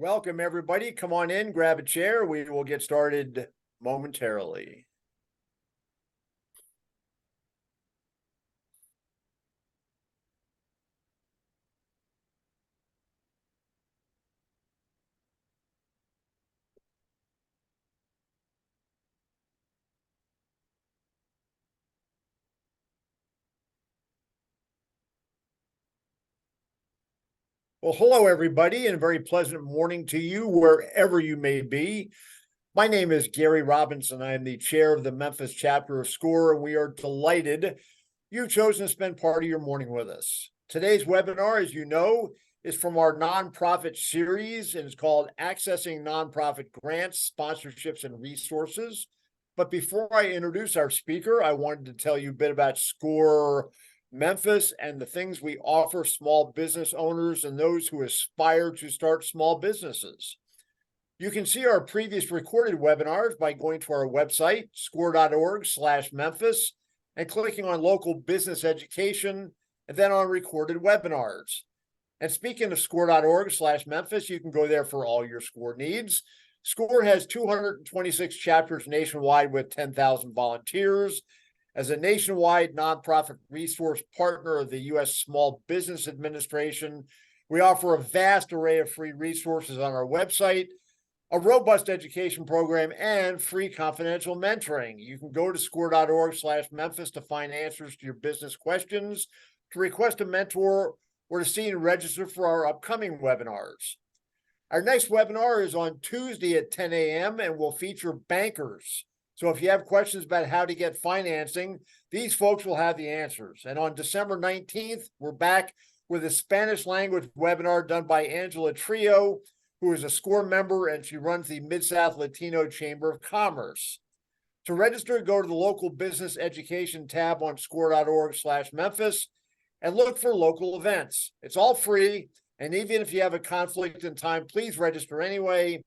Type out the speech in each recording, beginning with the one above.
Welcome, everybody. Come on in, grab a chair. We will get started momentarily. Well, hello, everybody, and a very pleasant morning to you, wherever you may be. My name is Gary Robinson. I am the chair of the Memphis chapter of SCORE, and we are delighted you've chosen to spend part of your morning with us. Today's webinar, as you know, is from our nonprofit series, and it's called Accessing Nonprofit Grants, Sponsorships, and Resources. But before I introduce our speaker, I wanted to tell you a bit about SCORE Memphis and the things we offer small business owners and those who aspire to start small businesses. You can see our previous recorded webinars by going to our website, score.org/Memphis, and clicking on local business education, and then on recorded webinars. And speaking of score.org/Memphis, you can go there for all your SCORE needs. SCORE has 226 chapters nationwide with 10,000 volunteers. As a nationwide nonprofit resource partner of the U.S. Small Business Administration, we offer a vast array of free resources on our website, a robust education program, and free confidential mentoring. You can go to score.org/Memphis to find answers to your business questions, to request a mentor, or to see and register for our upcoming webinars. Our next webinar is on Tuesday at 10 a.m. and will feature bankers. So if you have questions about how to get financing, these folks will have the answers. And on December 19th, we're back with a Spanish language webinar done by Angela Trio, who is a SCORE member, and she runs the Mid-South Latino Chamber of Commerce. To register, go to the local business education tab on score.org/Memphis and look for local events. It's all free, and even if you have a conflict in time, please register anyway.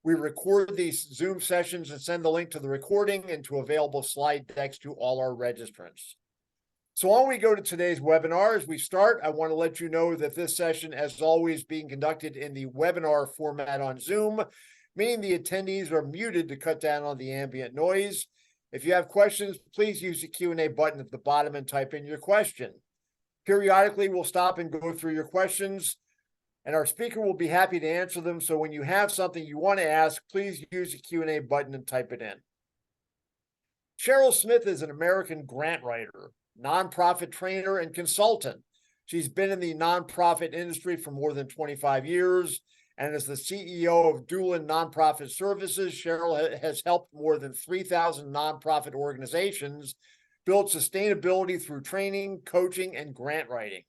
We record these Zoom sessions and send the link to the recording and to available slide decks to all our registrants. So on we go to today's webinar. As we start, I want to let you know that this session, as always, being conducted in the webinar format on Zoom, meaning the attendees are muted to cut down on the ambient noise. If you have questions, please use the Q&A button at the bottom and type in your question. Periodically, we'll stop and go through your questions, and our speaker will be happy to answer them. So when you have something you want to ask, please use the Q&A button and type it in. Cheryl Smith is an American grant writer, nonprofit trainer, and consultant. She's been in the nonprofit industry for more than 25 years, and as the CEO of Dewlyn Nonprofit Services, Cheryl has helped more than 3,000 nonprofit organizations build sustainability through training, coaching, and grant writing.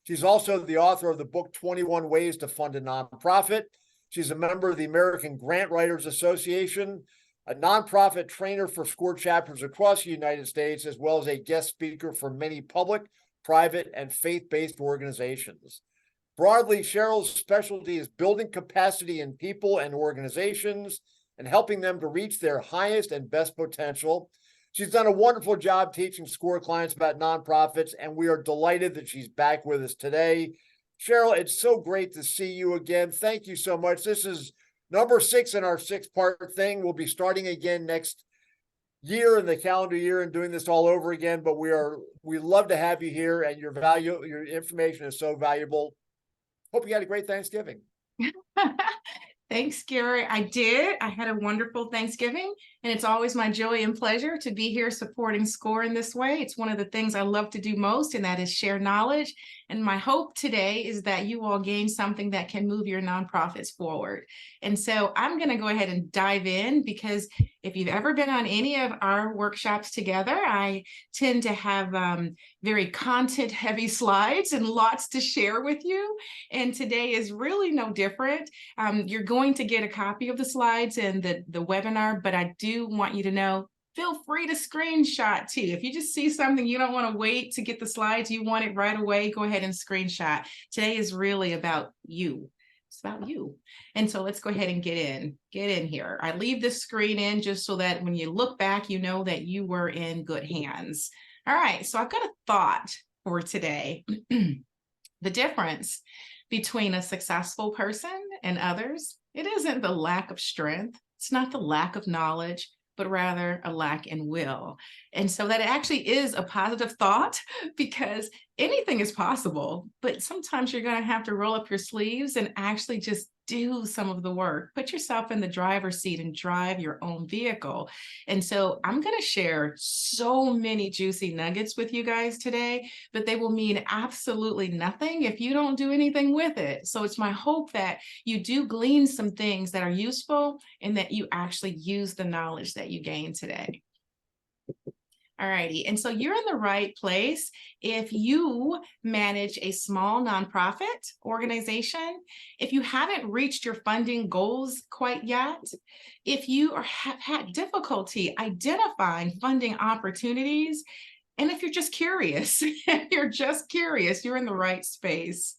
She's also the author of the book 21 Ways to Fund a Nonprofit. She's a member of the American Grant Writers Association, a nonprofit trainer for SCORE chapters across the United States, as well as a guest speaker for many public, private, and faith-based organizations. Broadly, Cheryl's specialty is building capacity in people and organizations and helping them to reach their highest and best potential. She's done a wonderful job teaching SCORE clients about nonprofits, and we are delighted that she's back with us today. Cheryl, it's so great to see you again. Thank you so much. This is number 6 in our 6-part thing. We'll be starting again next year in the calendar year and doing this all over again, but we love to have you here, and your information is so valuable. Hope you had a great Thanksgiving. Thanks, Gary. I did. I had a wonderful Thanksgiving, and it's always my joy and pleasure to be here supporting SCORE in this way. It's one of the things I love to do most, and that is share knowledge. And my hope today is that you all gain something that can move your nonprofits forward. And so I'm going to go ahead and dive in, because if you've ever been on any of our workshops together, I tend to have very content-heavy slides and lots to share with you. And today is really no different. You're going to get a copy of the slides and the webinar, but I do want you to know feel free to screenshot too. If you just see something, you don't want to wait to get the slides, you want it right away, go ahead and screenshot. Today is really about you. It's about you. And so let's go ahead and get in here. I leave this screen in just so that when you look back, you know that you were in good hands. All right, so I've got a thought for today. The difference between a successful person and others, it isn't the lack of strength. It's not the lack of knowledge, but rather a lack in will. And so that actually is a positive thought, because anything is possible, but sometimes you're going to have to roll up your sleeves and actually just do some of the work. Put yourself in the driver's seat and drive your own vehicle. And so I'm going to share so many juicy nuggets with you guys today, but they will mean absolutely nothing if you don't do anything with it. So it's my hope that you do glean some things that are useful and that you actually use the knowledge that you gain today. All righty. And so you're in the right place if you manage a small nonprofit organization, if you haven't reached your funding goals quite yet, if you have had difficulty identifying funding opportunities, and if you're just curious, you're in the right space.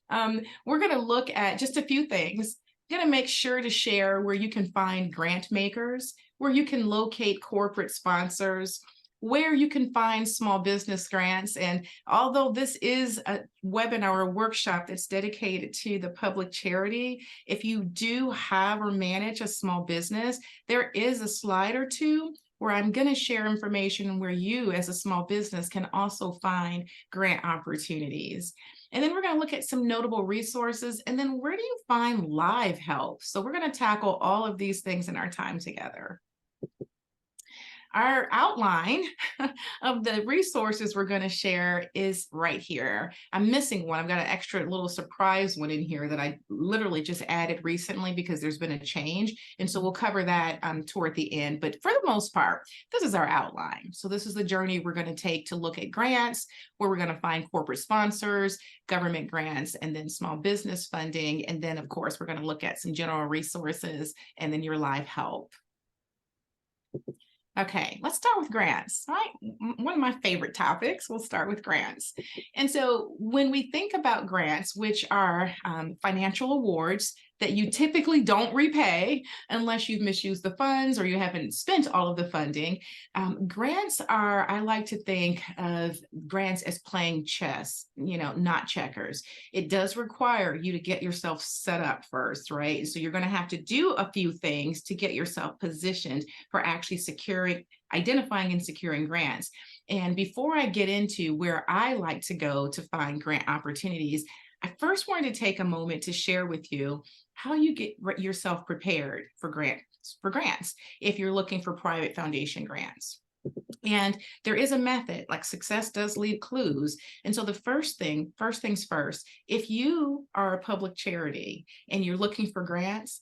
We're going to look at just a few things. I'm going to make sure to share where you can find grant makers, where you can locate corporate sponsors, where you can find small business grants. And although this is a webinar or a workshop that's dedicated to the public charity, if you do have or manage a small business, there is a slide or two where I'm going to share information where you as a small business can also find grant opportunities. And then we're going to look at some notable resources. And then where do you find live help? So we're going to tackle all of these things in our time together. Our outline of the resources we're going to share is right here. I'm missing one. I've got an extra little surprise one in here that I literally just added recently because there's been a change. And so we'll cover that toward the end. But for the most part, this is our outline. So this is the journey we're going to take to look at grants, where we're going to find corporate sponsors, government grants, and then small business funding. And then, of course, we're going to look at some general resources and then your live help. Okay, let's start with grants, all right? One of my favorite topics, we'll start with grants. And so when we think about grants, which are financial awards that you typically don't repay unless you've misused the funds or you haven't spent all of the funding, grants are, I like to think of grants as playing chess, not checkers. It does require you to get yourself set up first, right? So you're going to have to do a few things to get yourself positioned for actually identifying and securing grants. And before I get into where I like to go to find grant opportunities, I first wanted to take a moment to share with you how you get yourself prepared for grants if you're looking for private foundation grants. And there is a method, like success does leave clues. And so the first things first, if you are a public charity and you're looking for grants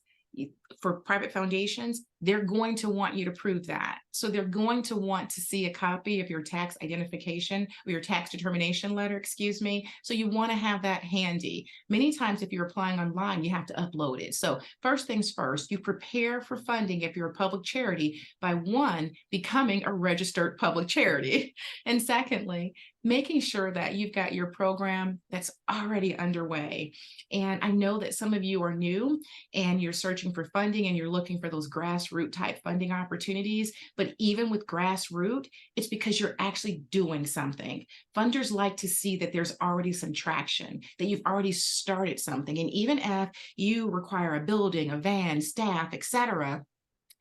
for private foundations, they're going to want you to prove that. So they're going to want to see a copy of your tax identification or your tax determination letter, So you want to have that handy. Many times if you're applying online, you have to upload it. So first things first, you prepare for funding if you're a public charity by one, becoming a registered public charity. And secondly, making sure that you've got your program that's already underway. And I know that some of you are new and you're searching for funding and you're looking for those grassroots type funding opportunities. But even with grassroots, it's because you're actually doing something. Funders like to see that there's already some traction, that you've already started something. And even if you require a building, a van, staff, etc.,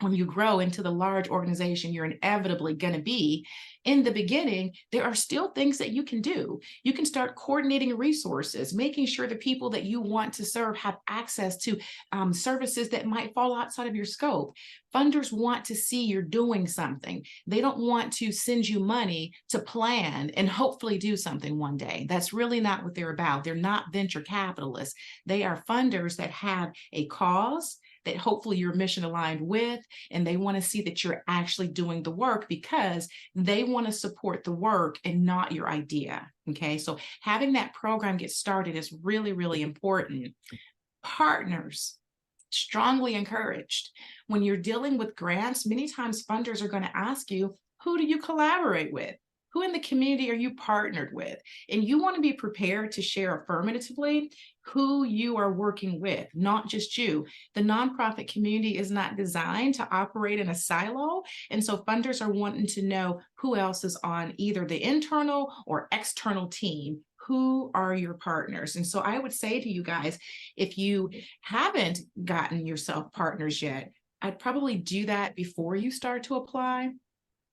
when you grow into the large organization you're inevitably going to be, in the beginning, there are still things that you can do. You can start coordinating resources, making sure the people that you want to serve have access to services that might fall outside of your scope. Funders want to see you're doing something. They don't want to send you money to plan and hopefully do something one day. That's really not what they're about. They're not venture capitalists. They are funders that have a cause that hopefully you're mission aligned with, and they want to see that you're actually doing the work because they want to support the work and not your idea. Okay, so having that program get started is really, really important. Partners. strongly encouraged. When you're dealing with grants, many times funders are going to ask you, who do you collaborate with? Who in the community are you partnered with? And you want to be prepared to share affirmatively who you are working with, not just you. The nonprofit community is not designed to operate in a silo. And so funders are wanting to know who else is on either the internal or external team. Who are your partners? And so I would say to you guys, if you haven't gotten yourself partners yet, I'd probably do that before you start to apply.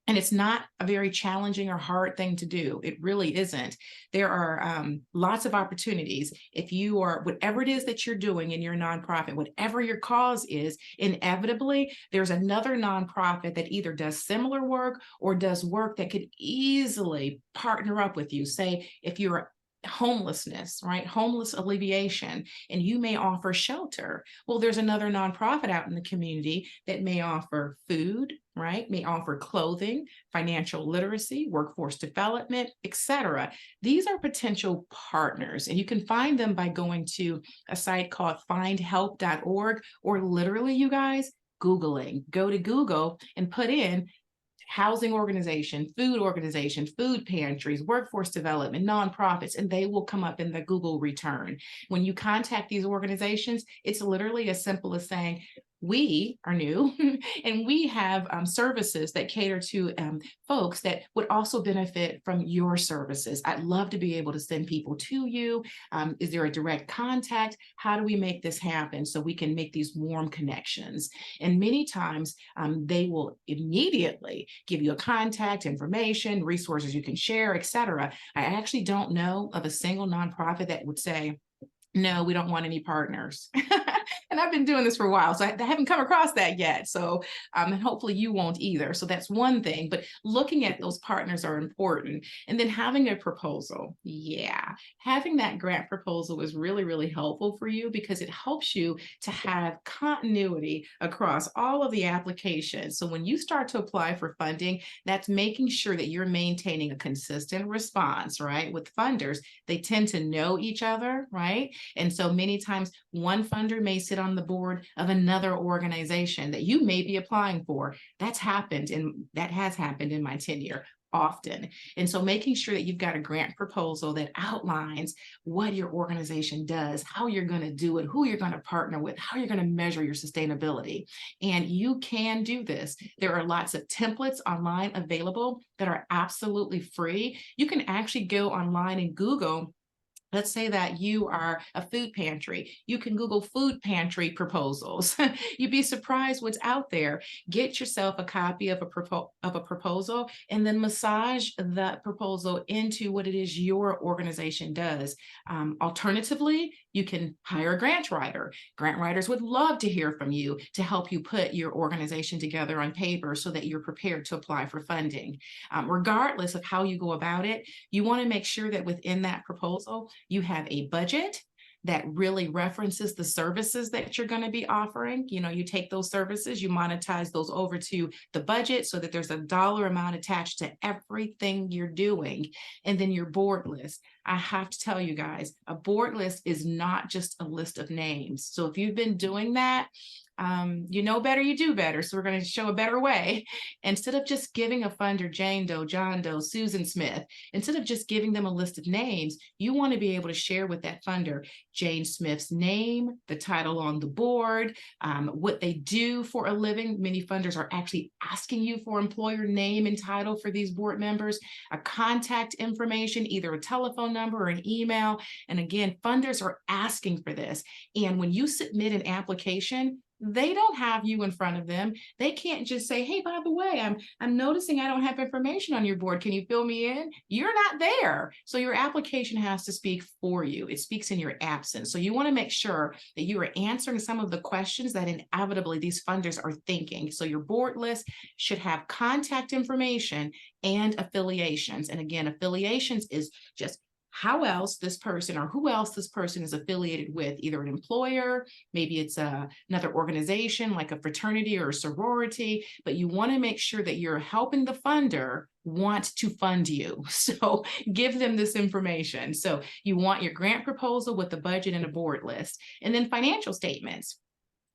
And it's not a very challenging or hard thing to do. It really isn't. There are lots of opportunities. If you are, whatever it is that you're doing in your nonprofit, whatever your cause is, inevitably, there's another nonprofit that either does similar work or does work that could easily partner up with you. Say, if you're homelessness, right? Homeless alleviation, and you may offer shelter. Well, there's another nonprofit out in the community that may offer food, right? May offer clothing, financial literacy, workforce development, etc. These are potential partners, and you can find them by going to a site called findhelp.org, or literally, you guys, Googling. Go to Google and put in housing organization, food pantries, workforce development, nonprofits, and they will come up in the Google return. When you contact these organizations, it's literally as simple as saying, we are new and we have services that cater to folks that would also benefit from your services. I'd love to be able to send people to you. Is there a direct contact? How do we make this happen so we can make these warm connections? And many times they will immediately give you a contact information, resources you can share, etc. I actually don't know of a single nonprofit that would say, no, we don't want any partners. And I've been doing this for a while, so I haven't come across that yet. So, and hopefully you won't either. So that's one thing, but looking at those partners are important. And then having a proposal. Yeah, having that grant proposal is really, really helpful for you because it helps you to have continuity across all of the applications. So when you start to apply for funding, that's making sure that you're maintaining a consistent response, right? With funders, they tend to know each other, right? And so many times one funder may sit on the board of another organization that you may be applying for. That has happened in my tenure often. And so making sure that you've got a grant proposal that outlines what your organization does, how you're going to do it, who you're going to partner with, how you're going to measure your sustainability. And you can do this. There are lots of templates online available that are absolutely free. You can actually go online and Google. Let's say that you are a food pantry. You can Google food pantry proposals. You'd be surprised what's out there. Get yourself a copy of a proposal and then massage that proposal into what it is your organization does. Alternatively, you can hire a grant writer. Grant writers would love to hear from you to help you put your organization together on paper so that you're prepared to apply for funding. Regardless of how you go about it, you want to make sure that within that proposal, you have a budget that really references the services that you're going to be offering. You know, you take those services, you monetize those over to the budget so that there's a dollar amount attached to everything you're doing. And then your board list. I have to tell you guys, a board list is not just a list of names. So if you've been doing that, you know better, you do better. So we're going to show a better way. Instead of just giving a funder Jane Doe, John Doe, Susan Smith, instead of just giving them a list of names, you want to be able to share with that funder Jane Smith's name, the title on the board, what they do for a living. Many funders are actually asking you for employer name and title for these board members, a contact information, either a telephone number or an email. And again, funders are asking for this. And when you submit an application, they don't have you in front of them. They can't just say, hey, by the way, I'm noticing I don't have information on your board. Can you fill me in? You're not there. So your application has to speak for you. It speaks in your absence. So you want to make sure that you are answering some of the questions that inevitably these funders are thinking. So your board list should have contact information and affiliations. And again, affiliations is just how else this person or who else this person is affiliated with, either an employer, maybe it's another organization like a fraternity or a sorority, but you want to make sure that you're helping the funder want to fund you. So give them this information. So you want your grant proposal with the budget and a board list, and then financial statements.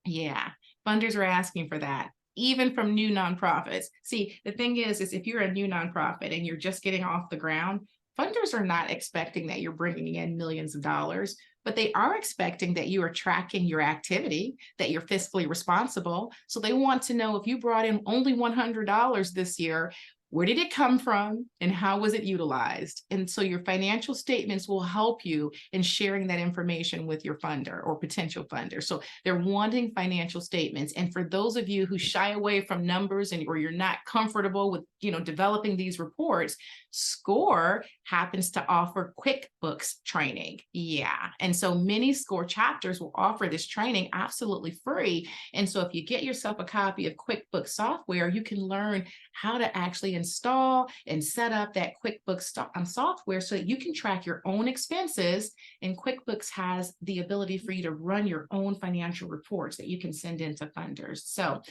Yeah, funders are asking for that, even from new nonprofits. See, the thing is if you're a new nonprofit and you're just getting off the ground, funders are not expecting that you're bringing in millions of dollars, but they are expecting that you are tracking your activity, that you're fiscally responsible. So they want to know if you brought in only $100 this year, where did it come from and how was it utilized? And so your financial statements will help you in sharing that information with your funder or potential funder. So they're wanting financial statements. And for those of you who shy away from numbers and or you're not comfortable with, developing these reports, SCORE happens to offer QuickBooks training. Yeah. And so many SCORE chapters will offer this training absolutely free. And so if you get yourself a copy of QuickBooks software, you can learn how to actually install and set up that QuickBooks software so that you can track your own expenses. And QuickBooks has the ability for you to run your own financial reports that you can send into funders. So,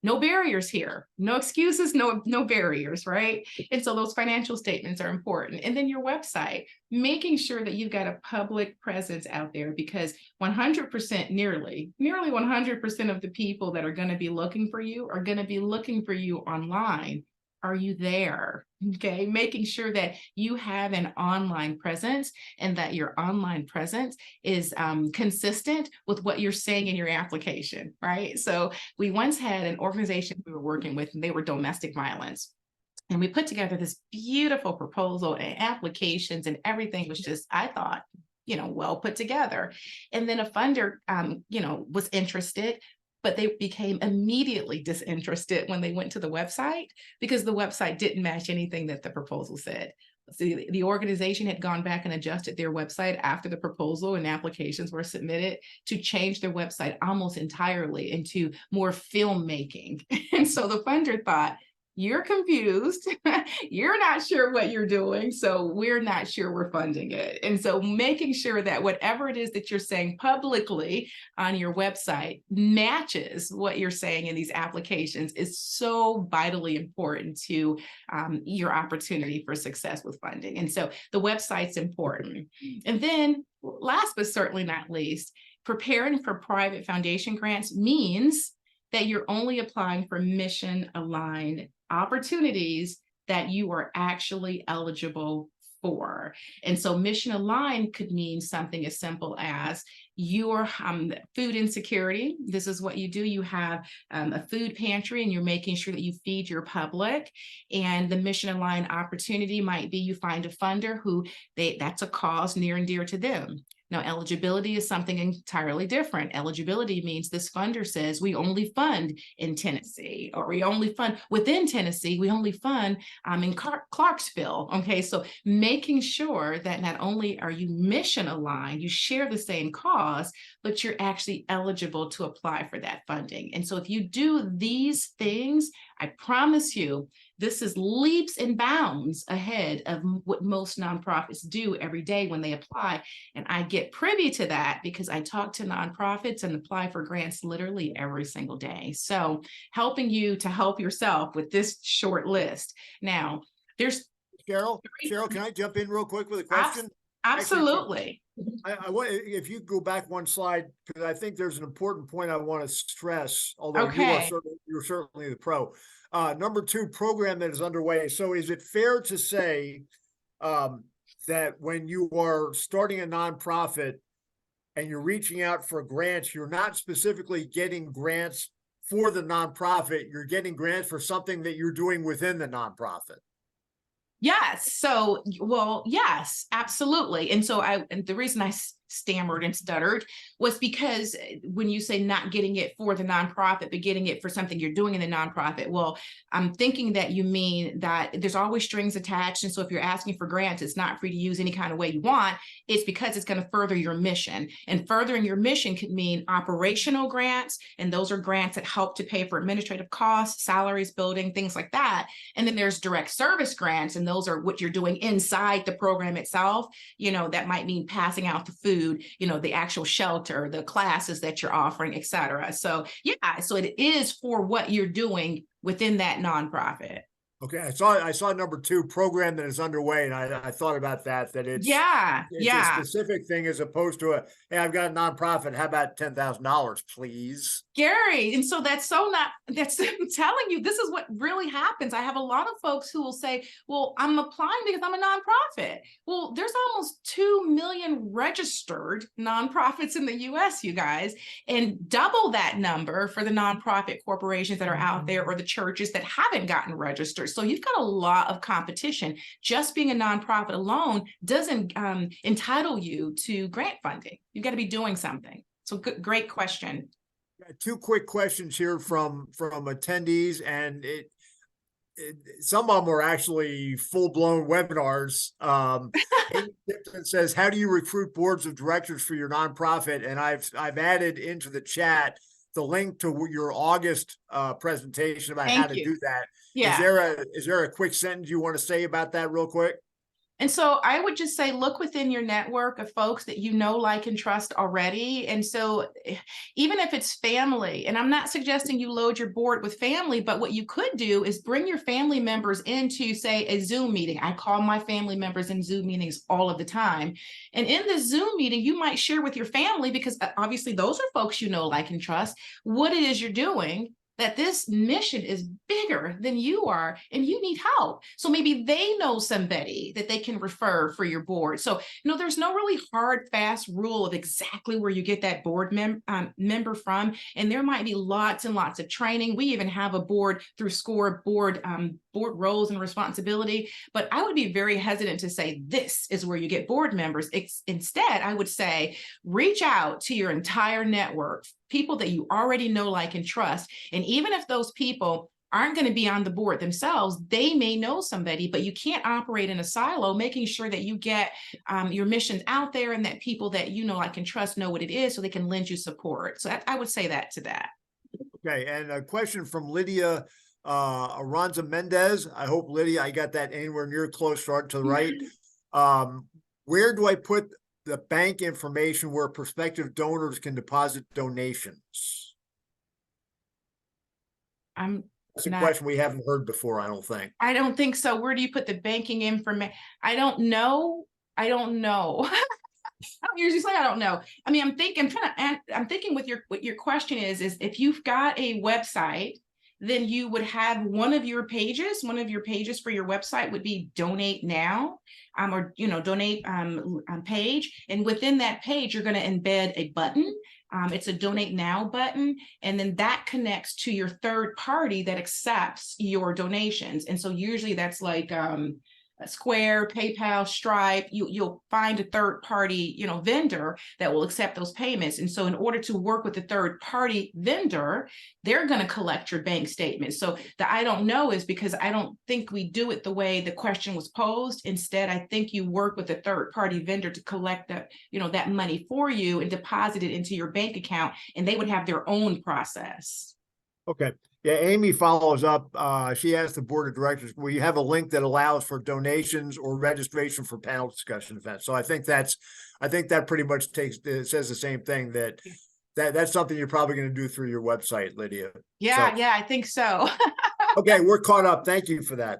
no barriers here, no excuses, no barriers, right? And so those financial statements are important. And then your website, making sure that you've got a public presence out there, because 100%, nearly 100% of the people that are going to be looking for you are going to be looking for you online. Are you there? Okay, making sure that you have an online presence and that your online presence is consistent with what you're saying in your application, right? So we once had an organization we were working with, and they were domestic violence. And we put together this beautiful proposal and applications, and everything was just, I thought, well put together. And then a funder, was interested, but they became immediately disinterested when they went to the website because the website didn't match anything that the proposal said. So the organization had gone back and adjusted their website after the proposal and applications were submitted to change their website almost entirely into more filmmaking. And so the funder thought, you're confused, you're not sure what you're doing, so we're not sure we're funding it. And so making sure that whatever it is that you're saying publicly on your website matches what you're saying in these applications is so vitally important to your opportunity for success with funding. And so the website's important. And then last but certainly not least, preparing for private foundation grants means that you're only applying for mission-aligned opportunities that you are actually eligible for. And so mission aligned could mean something as simple as your food insecurity. This is what you do. You have a food pantry and you're making sure that you feed your public. And the mission aligned opportunity might be you find a funder who that's a cause near and dear to them. Now, eligibility is something entirely different. Eligibility means this funder says we only fund in Tennessee, or we only fund within Tennessee, we only fund in Clarksville. Okay, so making sure that not only are you mission aligned, you share the same cause, but you're actually eligible to apply for that funding. And so if you do these things, I promise you, this is leaps and bounds ahead of what most nonprofits do every day when they apply. And I get privy to that because I talk to nonprofits and apply for grants literally every single day. So helping you to help yourself with this short list. Now, there's Cheryl, can I jump in real quick with a question? Absolutely. I want, if you go back one slide, because I think there's an important point I want to stress, although you're certainly the pro. Number 2, program that is underway. So is it fair to say that when you are starting a nonprofit and you're reaching out for grants, you're not specifically getting grants for the nonprofit, you're getting grants for something that you're doing within the nonprofit? Yes. So, well, yes, absolutely. And so and the reason I stammered and stuttered was because when you say not getting it for the nonprofit, but getting it for something you're doing in the nonprofit, well, I'm thinking that you mean that there's always strings attached. And so if you're asking for grants, it's not free to use any kind of way you want. It's because it's going to further your mission. And furthering your mission could mean operational grants. And those are grants that help to pay for administrative costs, salaries, building, things like that. And then there's direct service grants. And those are what you're doing inside the program itself. That might mean passing out the food, the actual shelter, the classes that you're offering, et cetera. So yeah, so it is for what you're doing within that nonprofit. Okay, I saw number 2, program that is underway, and I thought about that Yeah, it's a yeah. specific thing as opposed to a, hey, I've got a nonprofit. How about $10,000, please? Gary, and so that's so not, that's, I'm telling you, this is what really happens. I have a lot of folks who will say, well, I'm applying because I'm a nonprofit. Well, there's almost 2 million registered nonprofits in the US, you guys, and double that number for the nonprofit corporations that are out there or the churches that haven't gotten registered. So you've got a lot of competition. Just being a nonprofit alone doesn't entitle you to grant funding. You've got to be doing something. So good, great question. 2 quick questions here from attendees, and some of them are actually full-blown webinars. Amy Tipton says, how do you recruit boards of directors for your nonprofit? And I've added into the chat the link to your August presentation about how to do that. Yeah. Is there a quick sentence you want to say about that real quick? And so I would just say, look within your network of folks that you know, like, and trust already. And so even if it's family, and I'm not suggesting you load your board with family, but what you could do is bring your family members into, say, a Zoom meeting. I call my family members in Zoom meetings all of the time. And in the Zoom meeting, you might share with your family, because obviously those are folks you know, like, and trust, what it is you're doing, that this mission is bigger than you are and you need help. So maybe they know somebody that they can refer for your board. So, there's no really hard, fast rule of exactly where you get that board member from. And there might be lots and lots of training. We even have a board through SCORE board roles and responsibility. But I would be very hesitant to say this is where you get board members. Instead, I would say reach out to your entire network, people that you already know, like, and trust. And even if those people aren't going to be on the board themselves, they may know somebody, but you can't operate in a silo, making sure that you get your missions out there and that people that you know, like, and trust know what it is so they can lend you support. So I would say that to that. Okay, and a question from Lydia Aranza Mendez. I hope, Lydia, I got that anywhere near close to the right. Where do I put the bank information where prospective donors can deposit donations? That's a question we haven't heard before, I don't think. I don't think so. Where do you put the banking information? I don't know. I don't usually say I don't know. I mean, I'm thinking with what your question is if you've got a website, then you would have one of your pages for your website would be donate now, or donate page. And within that page, you're going to embed a button. It's a donate now button. And then that connects to your third party that accepts your donations. And so usually that's like Square, PayPal, Stripe. You'll find a third party, vendor that will accept those payments. And so in order to work with the third party vendor, they're going to collect your bank statement. So the I don't know is because I don't think we do it the way the question was posed. Instead, I think you work with a third party vendor to collect that money for you and deposit it into your bank account, and they would have their own process. Okay. Yeah, Amy follows up. She asked the board of directors, will you have a link that allows for donations or registration for panel discussion events? So I think that pretty much says the same thing, that's something you're probably going to do through your website, Lydia. Yeah, I think so. Okay, we're caught up. Thank you for that.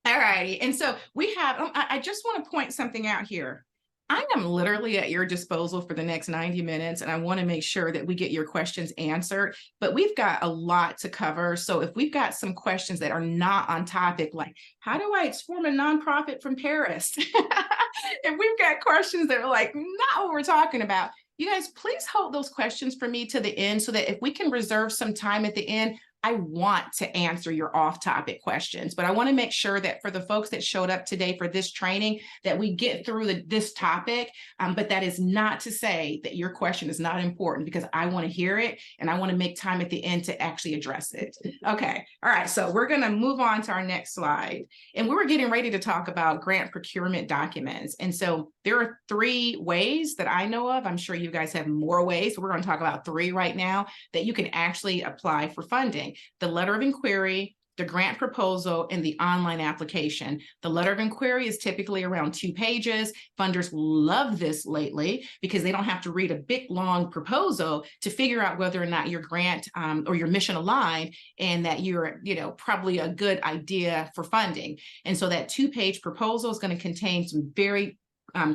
All righty. And so we have, I just want to point something out here. I am literally at your disposal for the next 90 minutes, and I want to make sure that we get your questions answered, but we've got a lot to cover. So if we've got some questions that are not on topic, like how do I form a nonprofit from Paris? If we've got questions that are like not what we're talking about, you guys, please hold those questions for me to the end so that if we can reserve some time at the end, I want to answer your off-topic questions, but I want to make sure that for the folks that showed up today for this training, that we get through this topic. But that is not to say that your question is not important, because I want to hear it and I want to make time at the end to actually address it. Okay. All right. So we're going to move on to our next slide. And we were getting ready to talk about grant procurement documents. And so there are 3 ways that I know of. I'm sure you guys have more ways, but we're going to talk about 3 right now that you can actually apply for funding. The letter of inquiry, the grant proposal, and the online application. The letter of inquiry is typically around 2 pages. Funders love this lately because they don't have to read a big, long proposal to figure out whether or not your grant or your mission aligned and that you're, probably a good idea for funding. And so that 2-page proposal is going to contain some very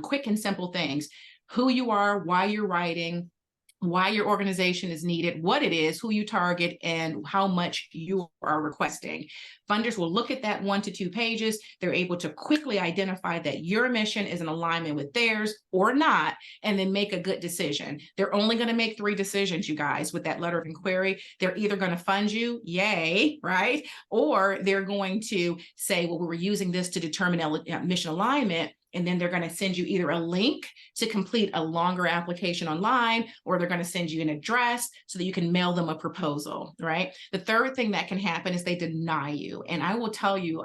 quick and simple things: who you are, why you're writing, why your organization is needed, what it is, who you target, and how much you are requesting. Funders will look at that 1 to 2 pages. They're able to quickly identify that your mission is in alignment with theirs or not, and then make a good decision. They're only going to make 3 decisions, you guys, with that letter of inquiry. They're either going to fund you, yay, right? Or they're going to say, well, we were using this to determine mission alignment. And then they're going to send you either a link to complete a longer application online, or they're going to send you an address so that you can mail them a proposal, right? The third thing that can happen is they deny you. And I will tell you,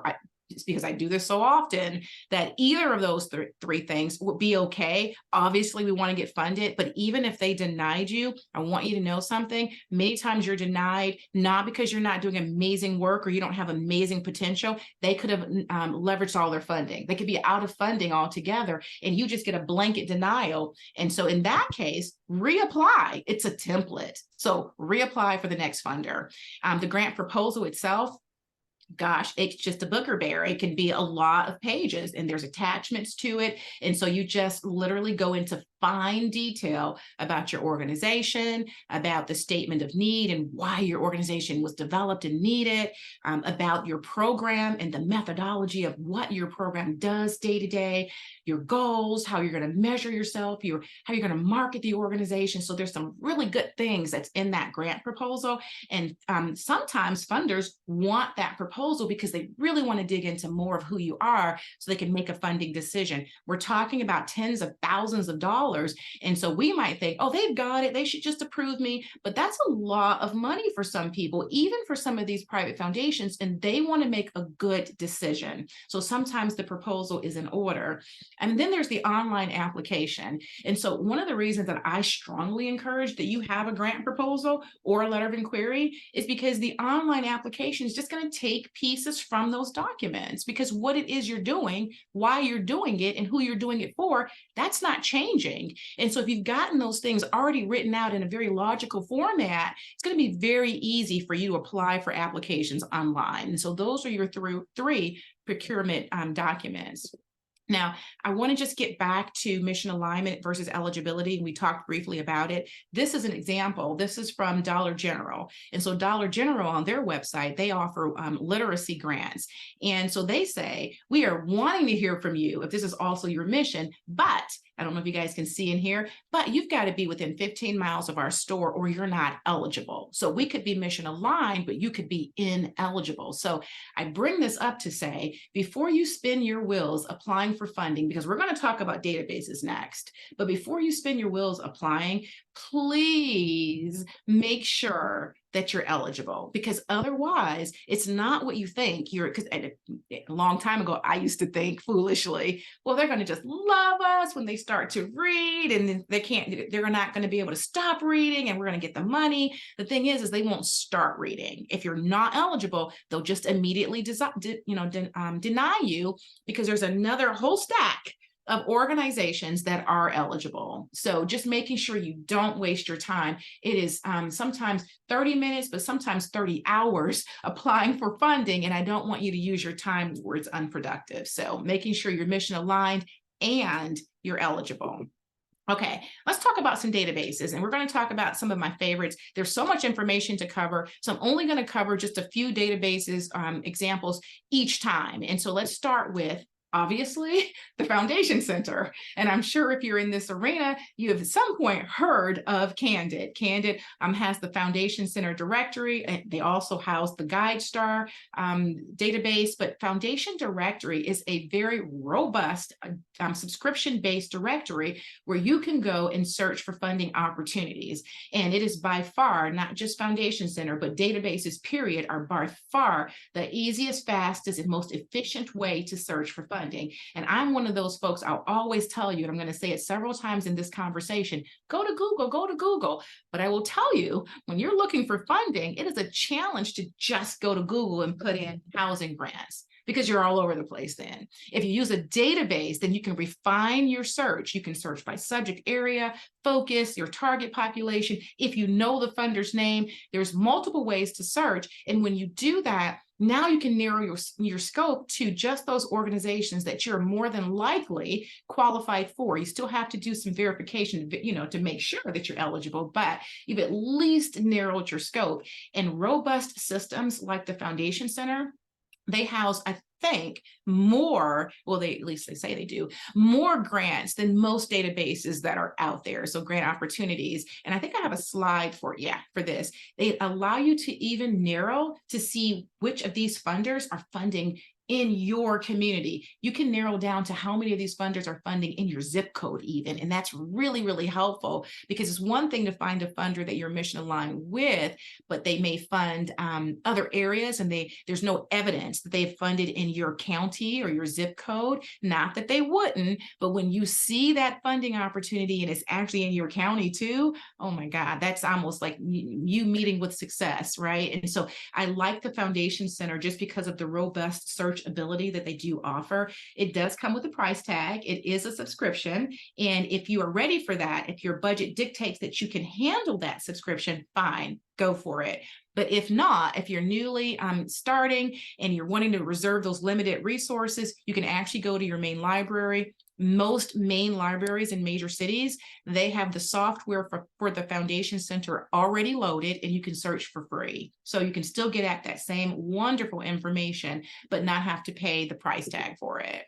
it's because I do this so often, that either of those 3 things would be okay. Obviously, we want to get funded, but even if they denied you, I want you to know something. Many times you're denied, not because you're not doing amazing work or you don't have amazing potential. They could have leveraged all their funding. They could be out of funding altogether, and you just get a blanket denial. And so in that case, reapply. It's a template. So reapply for the next funder. The grant proposal itself, gosh, it's just a booger bear. It can be a lot of pages, and there's attachments to it. And so you just literally go into fine detail about your organization, about the statement of need and why your organization was developed and needed, about your program and the methodology of what your program does day to day, your goals, how you're going to measure yourself, how you're going to market the organization. So there's some really good things that's in that grant proposal. And sometimes funders want that proposal because they really want to dig into more of who you are so they can make a funding decision. We're talking about tens of thousands of dollars. And so we might think, oh, they've got it, they should just approve me. But that's a lot of money for some people, even for some of these private foundations, and they want to make a good decision. So sometimes the proposal is in order. And then there's the online application. And so one of the reasons that I strongly encourage that you have a grant proposal or a letter of inquiry is because the online application is just going to take pieces from those documents, because what it is you're doing, why you're doing it, and who you're doing it for, that's not changing. And so if you've gotten those things already written out in a very logical format, it's going to be very easy for you to apply for applications online. And so those are your 3 procurement documents. Now, I want to just get back to mission alignment versus eligibility. We talked briefly about it. This is an example. This is from Dollar General. And so Dollar General, on their website, they offer literacy grants. And so they say, we are wanting to hear from you if this is also your mission, but I don't know if you guys can see in here, but you've got to be within 15 miles of our store or you're not eligible. So we could be mission aligned, but you could be ineligible. So I bring this up to say, before you spin your wheels applying for funding, because we're going to talk about databases next, but before you spin your wheels applying, please make sure that you're eligible, because otherwise it's not what you think. Because a long time ago, I used to think foolishly, well, they're going to just love us when they start to read, and they're not going to be able to stop reading, and we're going to get the money. The thing is they won't start reading. If you're not eligible, they'll just immediately deny you, because there's another whole stack of organizations that are eligible. So just making sure you don't waste your time. It is sometimes 30 minutes, but sometimes 30 hours applying for funding. And I don't want you to use your time where it's unproductive. So making sure you're mission aligned and you're eligible. Okay, let's talk about some databases, and we're going to talk about some of my favorites. There's so much information to cover, so I'm only going to cover just a few databases examples each time. And so let's start with, obviously, the Foundation Center. And I'm sure if you're in this arena, you have at some point heard of Candid. Candid has the Foundation Center directory. And they also house the GuideStar database, but Foundation Directory is a very robust subscription-based directory where you can go and search for funding opportunities. And it is by far, not just Foundation Center, but databases, period, are by far the easiest, fastest, and most efficient way to search for funding. funding. And I'm one of those folks, I'll always tell you, and I'm going to say it several times in this conversation, go to Google, go to Google. But I will tell you, when you're looking for funding, it is a challenge to just go to Google and put in housing grants, because you're all over the place then. If you use a database, then you can refine your search. You can search by subject area, focus, your target population. If you know the funder's name, there's multiple ways to search. And when you do that, now you can narrow your scope to just those organizations that you're more than likely qualified for. You still have to do some verification, to make sure that you're eligible, but you've at least narrowed your scope. And robust systems like the Foundation Center, they house, I think, more, well, at least they say they do, more grants than most databases that are out there. So grant opportunities. And I think I have a slide for this. They allow you to even narrow to see which of these funders are funding in your community. You can narrow down to how many of these funders are funding in your zip code even. And that's really, really helpful, because it's one thing to find a funder that you're mission aligned with, but they may fund other areas, and there's no evidence that they've funded in your county or your zip code. Not that they wouldn't, but when you see that funding opportunity and it's actually in your county too, oh my God, that's almost like you meeting with success, right? And so I like the Foundation Center just because of the robust search ability that they do offer. It does come with a price tag. It is a subscription. And if you are ready for that, if your budget dictates that you can handle that subscription, fine, go for it. But if not, if you're newly starting and you're wanting to reserve those limited resources, you can actually go to your main library. Most main libraries in major cities, they have the software for the Foundation Center already loaded, and you can search for free. So you can still get at that same wonderful information, but not have to pay the price tag for it.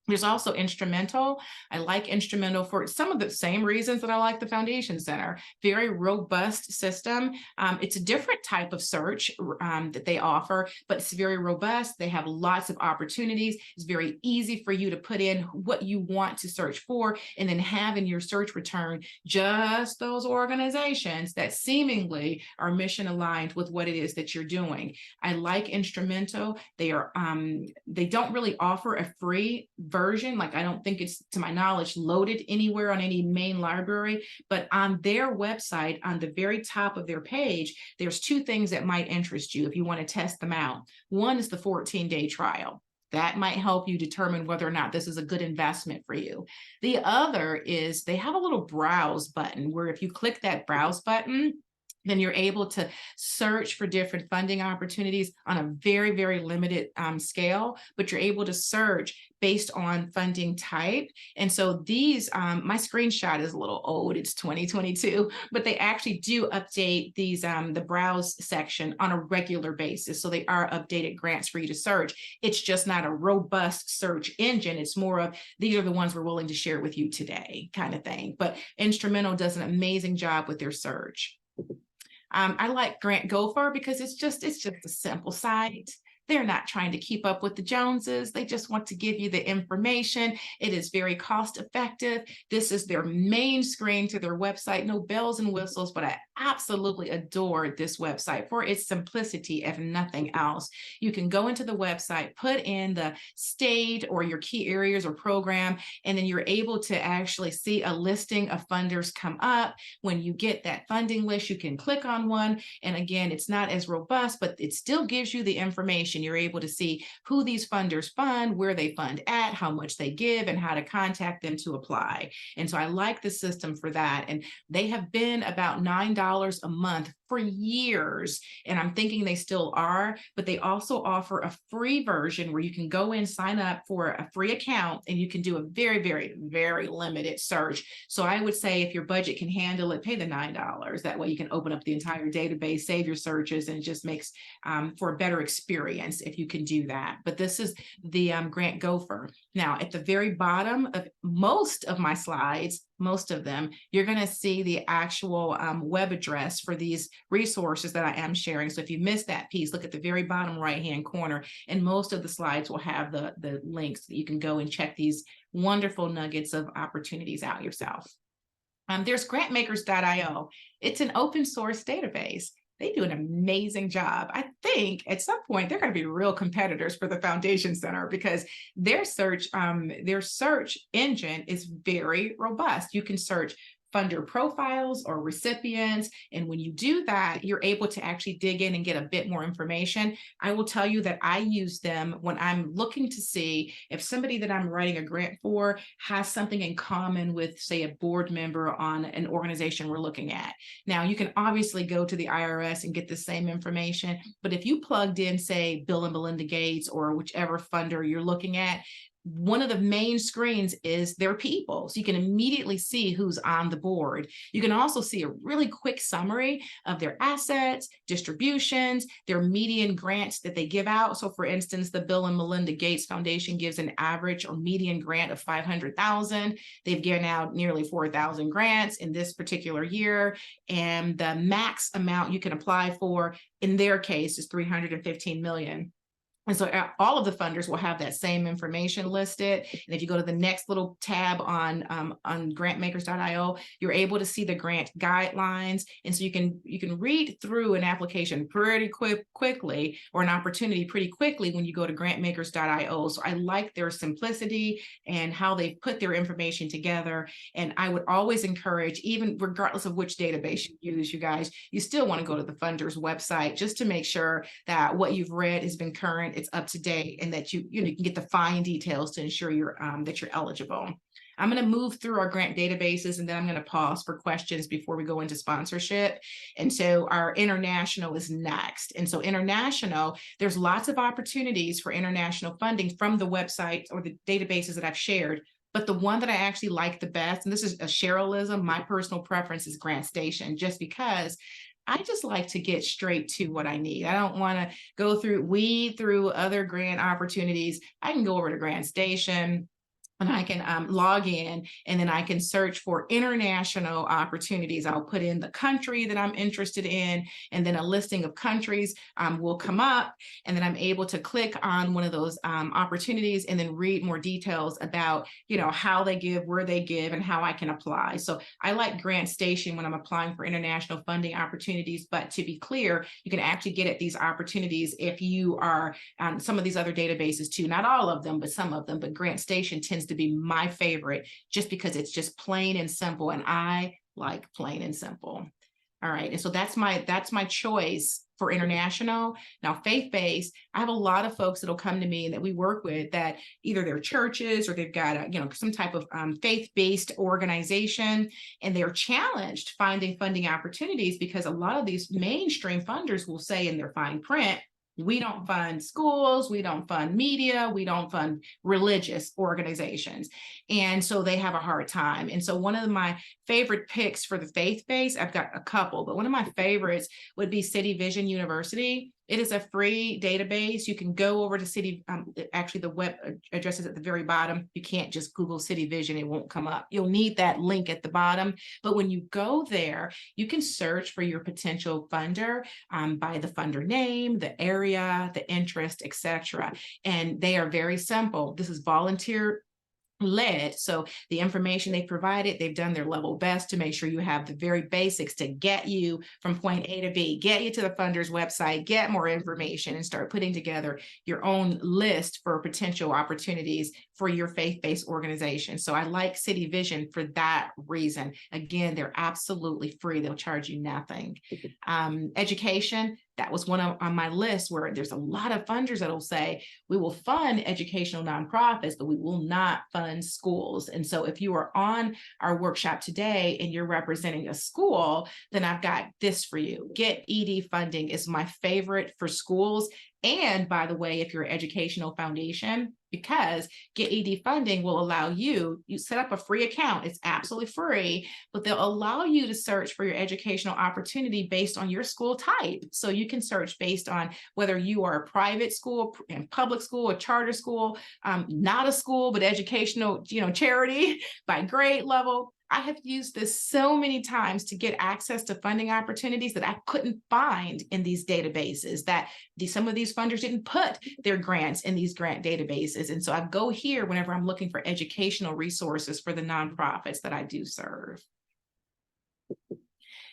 There's also Instrumental. I like Instrumental for some of the same reasons that I like the Foundation Center. Very robust system. It's a different type of search that they offer, but it's very robust. They have lots of opportunities. It's very easy for you to put in what you want to search for, and then have in your search return just those organizations that seemingly are mission aligned with what it is that you're doing. I like Instrumental. They don't really offer a free version. Like, I don't think it's, to my knowledge, loaded anywhere on any main library, but on their website, on the very top of their page, there's two things that might interest you if you want to test them out. One is the 14-day trial. That might help you determine whether or not this is a good investment for you. The other is they have a little browse button where if you click that browse button, then you're able to search for different funding opportunities on a very, very limited scale, but you're able to search based on funding type. And so these, my screenshot is a little old, it's 2022, but they actually do update these, the browse section on a regular basis. So they are updated grants for you to search. It's just not a robust search engine. It's more of, these are the ones we're willing to share with you today kind of thing. But Instrumental does an amazing job with their search. I like Grant Gopher because it's just a simple site. They're not trying to keep up with the Joneses. They just want to give you the information. It is very cost effective. This is their main screen to their website. No bells and whistles, but I absolutely adore this website for its simplicity, if nothing else. You can go into the website, put in the state or your key areas or program, and then you're able to actually see a listing of funders come up. When you get that funding list, you can click on one. And again, it's not as robust, but it still gives you the information. You're able to see who these funders fund, where they fund at, how much they give, and how to contact them to apply. And so I like the system for that. And they have been about $9 a month for years. And I'm thinking they still are, but they also offer a free version where you can go in, sign up for a free account, and you can do a very, very, very limited search. So I would say if your budget can handle it, pay the $9. That way you can open up the entire database, save your searches, and it just makes for a better experience if you can do that. But this is the Grant Gopher. Now, at the very bottom of most of my slides, most of them, you're going to see the actual web address for these resources that I am sharing. So if you missed that piece, look at the very bottom right-hand corner, and most of the slides will have the links that you can go and check these wonderful nuggets of opportunities out yourself. There's grantmakers.io. It's an open source database. They do an amazing job. I think at some point they're going to be real competitors for the Foundation Center because their search engine is very robust. You can search funder profiles or recipients. And when you do that, you're able to actually dig in and get a bit more information. I will tell you that I use them when I'm looking to see if somebody that I'm writing a grant for has something in common with, say, a board member on an organization we're looking at. Now, you can obviously go to the IRS and get the same information, but if you plugged in, say, Bill and Melinda Gates or whichever funder you're looking at, one of the main screens is their people. So you can immediately see who's on the board. You can also see a really quick summary of their assets, distributions, their median grants that they give out. So for instance, the Bill and Melinda Gates Foundation gives an average or median grant of $500,000. They've given out nearly 4,000 grants in this particular year. And the max amount you can apply for in their case is $315 million. And so all of the funders will have that same information listed. And if you go to the next little tab on grantmakers.io, you're able to see the grant guidelines. And so you can read through an application pretty quickly, or an opportunity pretty quickly when you go to grantmakers.io. So I like their simplicity and how they put their information together. And I would always encourage, even regardless of which database you use, you guys, you still want to go to the funder's website just to make sure that what you've read has been current, it's up to date, and that you can get the fine details to ensure that you're eligible. I'm going to move through our grant databases, and then I'm going to pause for questions before we go into sponsorship. And so our international is next. And so international, there's lots of opportunities for international funding from the website or the databases that I've shared. But the one that I actually like the best, and this is a Cherylism, my personal preference is GrantStation, just because I just like to get straight to what I need. I don't want to weed through other grant opportunities. I can go over to GrantStation and I can log in, and then I can search for international opportunities. I'll put in the country that I'm interested in, and then a listing of countries will come up, and then I'm able to click on one of those opportunities and then read more details about, how they give, where they give, and how I can apply. So I like GrantStation when I'm applying for international funding opportunities, but to be clear, you can actually get at these opportunities if you are on some of these other databases too. Not all of them, but some of them. But GrantStation tends to be my favorite just because it's just plain and simple, and I like plain and simple. All right, and so that's my choice for international. Now, faith-based, I have a lot of folks that'll come to me and that we work with that either they're churches or they've got some type of faith-based organization, and they're challenged finding funding opportunities because a lot of these mainstream funders will say in their fine print, we don't fund schools, we don't fund media, we don't fund religious organizations. And so they have a hard time. And so one of my favorite picks for the faith-based, I've got a couple, but one of my favorites would be City Vision University. It is a free database. You can go over to City, actually the web address is at the very bottom. You can't just Google City Vision, it won't come up. You'll need that link at the bottom. But when you go there, you can search for your potential funder by the funder name, the area, the interest, etc. And they are very simple. This is volunteer led. So the information they provided, they've done their level best to make sure you have the very basics to get you from point A to B, get you to the funder's website, get more information, and start putting together your own list for potential opportunities for your faith-based organization. So I like City Vision for that reason. Again, they're absolutely free. They'll charge you nothing. Education, that was one on my list where there's a lot of funders that'll say, we will fund educational nonprofits, but we will not fund schools. And so if you are on our workshop today and you're representing a school, then I've got this for you. Get ED funding is my favorite for schools. And by the way, if you're an educational foundation, because Get ED funding will allow you set up a free account. It's absolutely free, but they'll allow you to search for your educational opportunity based on your school type. So you can search based on whether you are a private school, and public school, a charter school, not a school, but educational, charity by grade level. I have used this so many times to get access to funding opportunities that I couldn't find in these databases, that some of these funders didn't put their grants in these grant databases. And so I go here whenever I'm looking for educational resources for the nonprofits that I do serve.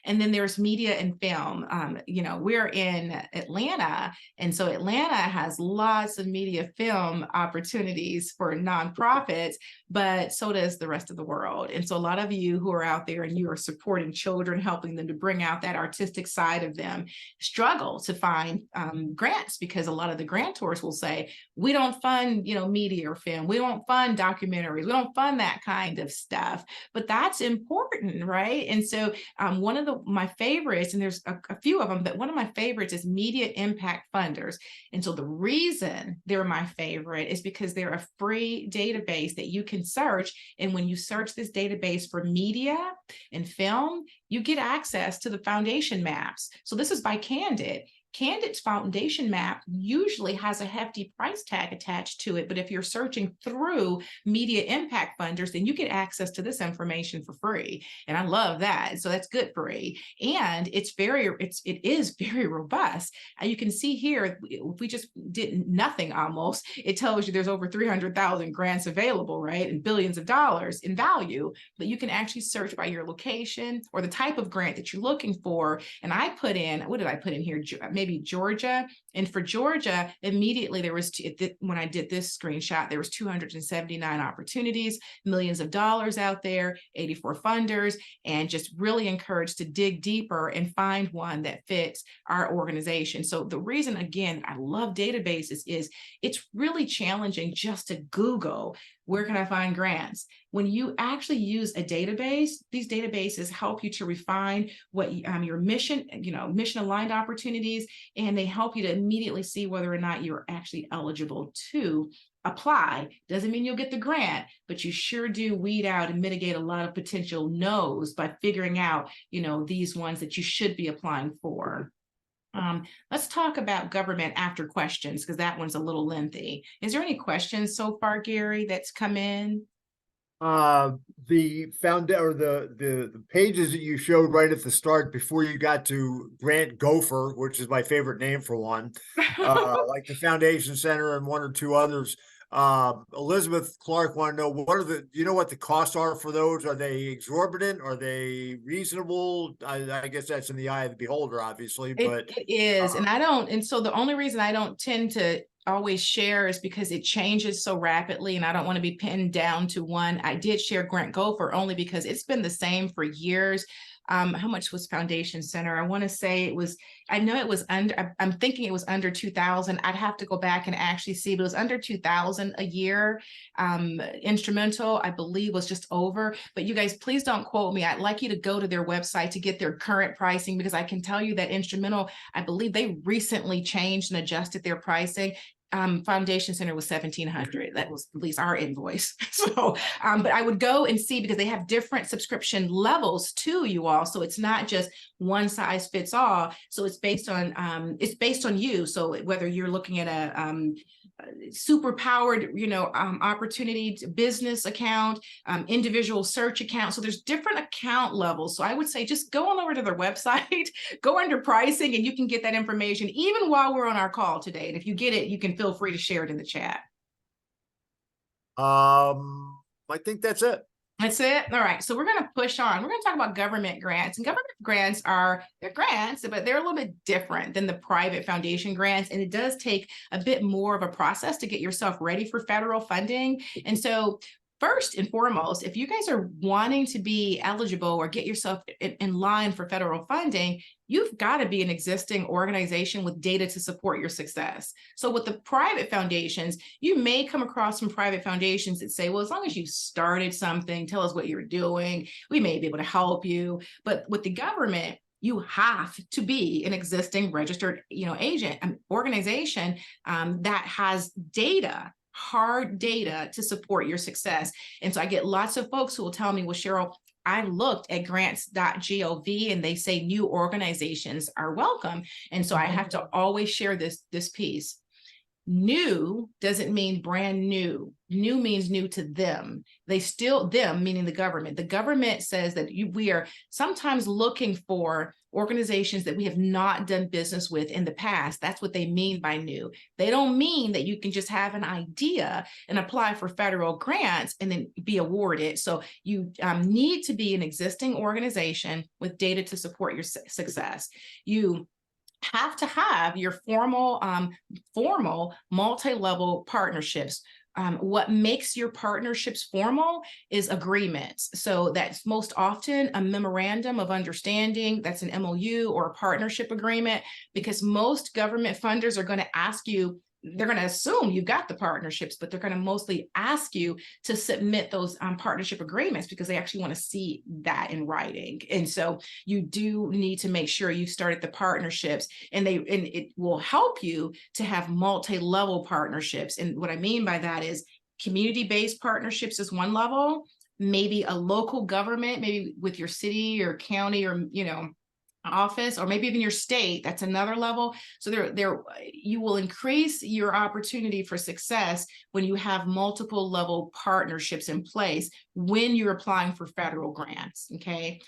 And then there's media and film. We're in Atlanta, and so Atlanta has lots of media film opportunities for nonprofits, but so does the rest of the world. And so a lot of you who are out there and you are supporting children, helping them to bring out that artistic side of them, struggle to find grants, because a lot of the grantors will say, we don't fund, media or film. We don't fund documentaries. We don't fund that kind of stuff. But that's important, right? And so one of my favorites, and there's a few of them, but one of my favorites is media impact funders. And so the reason they're my favorite is because they're a free database that you can search. And when you search this database for media and film, you get access to the foundation maps. So this is by Candid. Candid's foundation map usually has a hefty price tag attached to it, but if you're searching through media impact funders, then you get access to this information for free. And I love that. So that's good free. And it is very robust. You can see here, if we just did nothing almost, it tells you there's over 300,000 grants available, right? And billions of dollars in value, but you can actually search by your location or the type of grant that you're looking for. And I put in, what did I put in here? Maybe Georgia. And for Georgia, immediately there was, when I did this screenshot, there was 279 opportunities, millions of dollars out there, 84 funders, and just really encouraged to dig deeper and find one that fits our organization. So the reason, again, I love databases is it's really challenging just to Google, where can I find grants? When you actually use a database, these databases help you to refine what your mission, mission aligned opportunities, and they help you to immediately see whether or not you're actually eligible to apply. Doesn't mean you'll get the grant, but you sure do weed out and mitigate a lot of potential no's by figuring out, these ones that you should be applying for. Let's talk about government after questions, because that one's a little lengthy. Is there any questions so far, Gary, that's come in? The pages that you showed right at the start before you got to Grant Gopher, which is my favorite name for one, like the Foundation Center and one or two others. Elizabeth Clark want to know, what the costs are for those? Are they exorbitant? Are they reasonable? I guess that's in the eye of the beholder, obviously, but it is. And so the only reason I don't tend to always share is because it changes so rapidly and I don't want to be pinned down to one. I did share Grant Gopher only because it's been the same for years. How much was Foundation Center? I want to say I'm thinking it was under 2,000. I'd have to go back and actually see, but it was under 2,000 a year. Instrumental, I believe, was just over, but you guys, please don't quote me. I'd like you to go to their website to get their current pricing, because I can tell you that Instrumental, I believe they recently changed and adjusted their pricing. Foundation Center was 1,700. That was at least our invoice. So, but I would go and see, because they have different subscription levels to you all. So it's not just one size fits all. So it's based on you. So whether you're looking at a super powered, opportunity business account, individual search account. So there's different account levels. So I would say just go on over to their website, go under pricing, and you can get that information even while we're on our call today. And if you get it, you can feel free to share it in the chat. I think that's it. That's it. All right. So we're going to push on. We're going to talk about government grants. And government grants they're grants, but they're a little bit different than the private foundation grants. And it does take a bit more of a process to get yourself ready for federal funding. And so first and foremost, if you guys are wanting to be eligible or get yourself in line for federal funding, you've got to be an existing organization with data to support your success. So with the private foundations, you may come across some private foundations that say, well, as long as you started something, tell us what you're doing, we may be able to help you. But with the government, you have to be an existing registered, agent, an organization that has data, hard data to support your success. And so I get lots of folks who will tell me, well, Cheryl, I looked at grants.gov and they say new organizations are welcome. And so I have to always share this piece. New doesn't mean brand new. New means new to them. They still, them meaning the government. The government says that we are sometimes looking for organizations that we have not done business with in the past. That's what they mean by new. They don't mean that you can just have an idea and apply for federal grants and then be awarded. So you need to be an existing organization with data to support your success. You have to have your formal multi-level partnerships. What makes your partnerships formal is agreements. So that's most often a memorandum of understanding. That's an MOU or a partnership agreement, because most government funders are going to ask you, they're going to assume you've got the partnerships, but they're going to mostly ask you to submit those partnership agreements because they actually want to see that in writing. And so you do need to make sure you've started the partnerships, and it will help you to have multi-level partnerships. And what I mean by that is community-based partnerships is one level, maybe a local government, maybe with your city or county or, office, or maybe even your state, that's another level. So you will increase your opportunity for success when you have multiple level partnerships in place when you're applying for federal grants. Okay.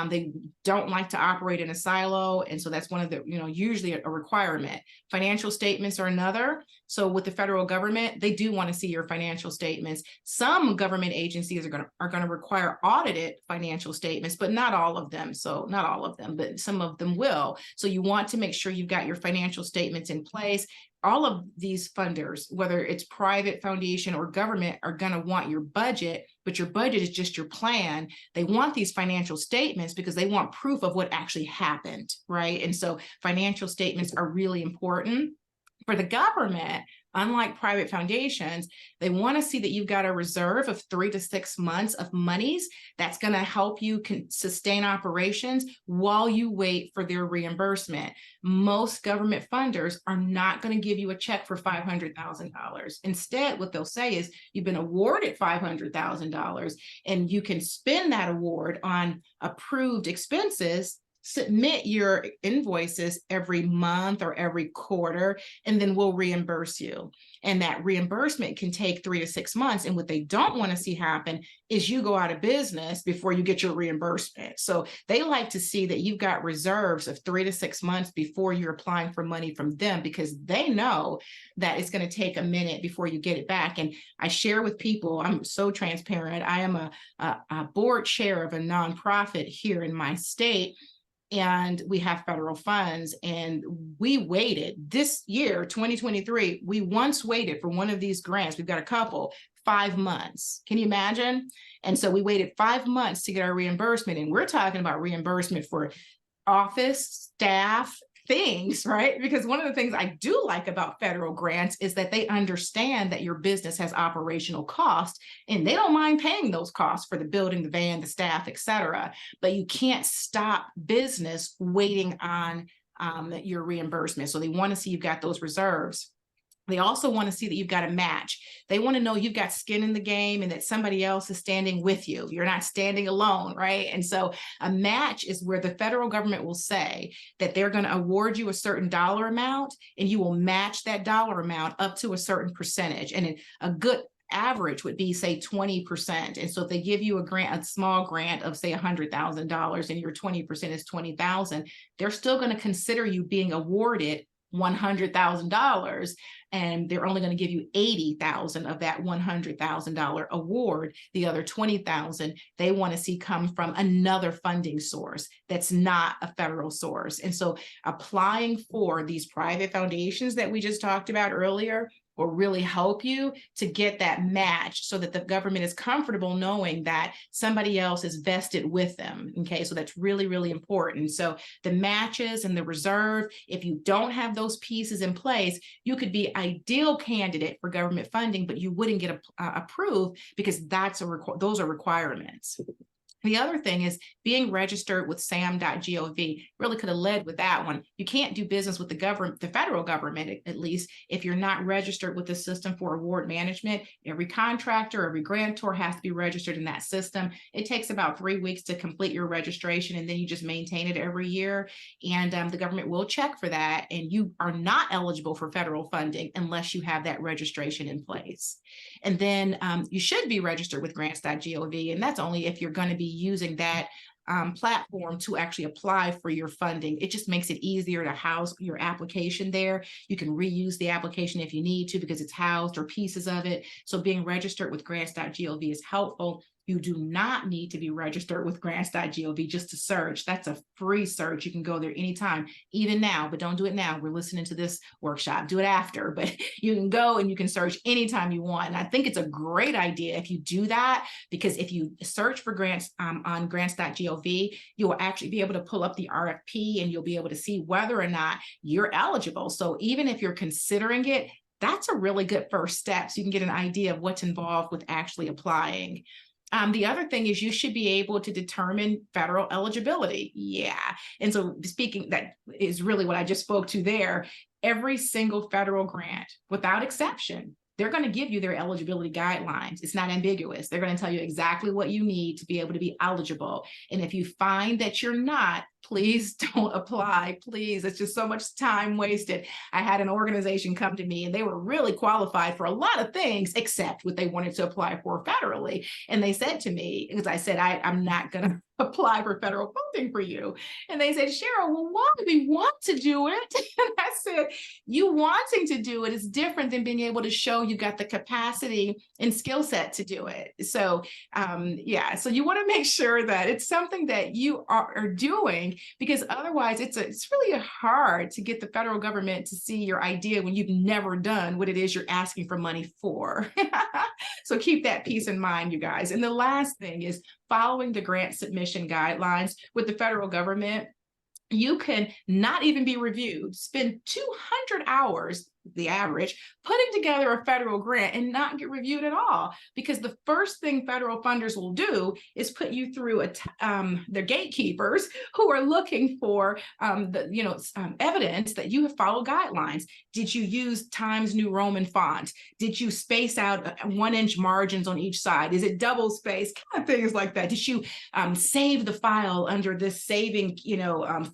They don't like to operate in a silo, and so that's one of the, usually a requirement. Financial statements are another. So with the federal government, they do want to see your financial statements. Some government agencies are going to require audited financial statements, but not all of them. So not all of them, but some of them will. So you want to make sure you've got your financial statements in place. All of these funders, whether it's private, foundation, or government, are going to want your budget, but your budget is just your plan. They want these financial statements because they want proof of what actually happened, right? And so financial statements are really important. For the government, unlike private foundations, they want to see that you've got a reserve of 3 to 6 months of monies that's going to help you sustain operations while you wait for their reimbursement. Most government funders are not going to give you a check for $500,000. Instead, what they'll say is you've been awarded $500,000 and you can spend that award on approved expenses. Submit your invoices every month or every quarter, and then we'll reimburse you. And that reimbursement can take 3 to 6 months. And what they don't want to see happen is you go out of business before you get your reimbursement. So they like to see that you've got reserves of 3 to 6 months before you're applying for money from them, because they know that it's going to take a minute before you get it back. And I share with people, I'm so transparent. I am a board chair of a nonprofit here in my state, and we have federal funds, and we waited this year, 2023, we once waited for one of these grants. We've got a couple, 5 months. Can you imagine? And so we waited 5 months to get our reimbursement. And we're talking about reimbursement for office, staff, things, right? Because one of the things I do like about federal grants is that they understand that your business has operational costs, and they don't mind paying those costs for the building, the van, the staff, et cetera. But you can't stop business waiting on your reimbursement. So they want to see you've got those reserves. They also want to see that you've got a match. They want to know you've got skin in the game and that somebody else is standing with you. You're not standing alone, right? And so a match is where the federal government will say that they're going to award you a certain dollar amount, and you will match that dollar amount up to a certain percentage. And a good average would be, say, 20%. And so if they give you a grant, a small grant of, say, $100,000, and your 20% is $20,000, they're still going to consider you being awarded $100,000, and they're only going to give you $80,000 of that $100,000 award. The other $20,000 they want to see come from another funding source that's not a federal source. And so applying for these private foundations that we just talked about earlier will really help you to get that match, so that the government is comfortable knowing that somebody else is vested with them. Okay, so that's really, really important. So the matches and the reserve, if you don't have those pieces in place, you could be ideal candidate for government funding, but you wouldn't get approved because those are requirements. The other thing is being registered with sam.gov. Really could have led with that one. You can't do business with the government, the federal government, at least, if you're not registered with the system for award management. Every contractor, every grantor has to be registered in that system. It takes about 3 weeks to complete your registration, and then you just maintain it every year. And the government will check for that. And you are not eligible for federal funding unless you have that registration in place. And then you should be registered with grants.gov. And that's only if you're going to be using that platform to actually apply for your funding. It just makes it easier to house your application there. You can reuse the application if you need to because it's housed or pieces of it. So being registered with grants.gov is helpful. You do not need to be registered with grants.gov just to search. That's a free search. You can go there anytime, even now, but don't do it now. We're listening to this workshop. Do it after, but you can go and you can search anytime you want. And I think it's a great idea if you do that, because if you search for grants on grants.gov, you will actually be able to pull up the RFP and you'll be able to see whether or not you're eligible. So even if you're considering it, that's a really good first step. So you can get an idea of what's involved with actually applying. The other thing is you should be able to determine federal eligibility. Yeah. And so speaking, that is really what I just spoke to there. Every single federal grant, without exception, they're going to give you their eligibility guidelines. It's not ambiguous. They're going to tell you exactly what you need to be able to be eligible. And if you find that you're not, please don't apply. Please. It's just so much time wasted. I had an organization come to me and they were really qualified for a lot of things except what they wanted to apply for federally. And they said to me, because I said, I'm not going to apply for federal funding for you. And they said, Cheryl, well, why do we want to do it? And I said, you wanting to do it is different than being able to show you got the capacity and skill set to do it. So yeah, so you want to make sure that it's something that you are doing, because otherwise it's really hard to get the federal government to see your idea when you've never done what it is you're asking for money for. So keep that piece in mind, you guys. And the last thing is following the grant submission guidelines with the federal government. You can not even be reviewed, spend 200 hours, the average, putting together a federal grant and not get reviewed at all. Because the first thing federal funders will do is put you through their gatekeepers who are looking for evidence that you have followed guidelines. Did you use Times New Roman font? Did you space out 1-inch margins on each side? Is it double spaced? Kind of things like that. Did you save the file under this saving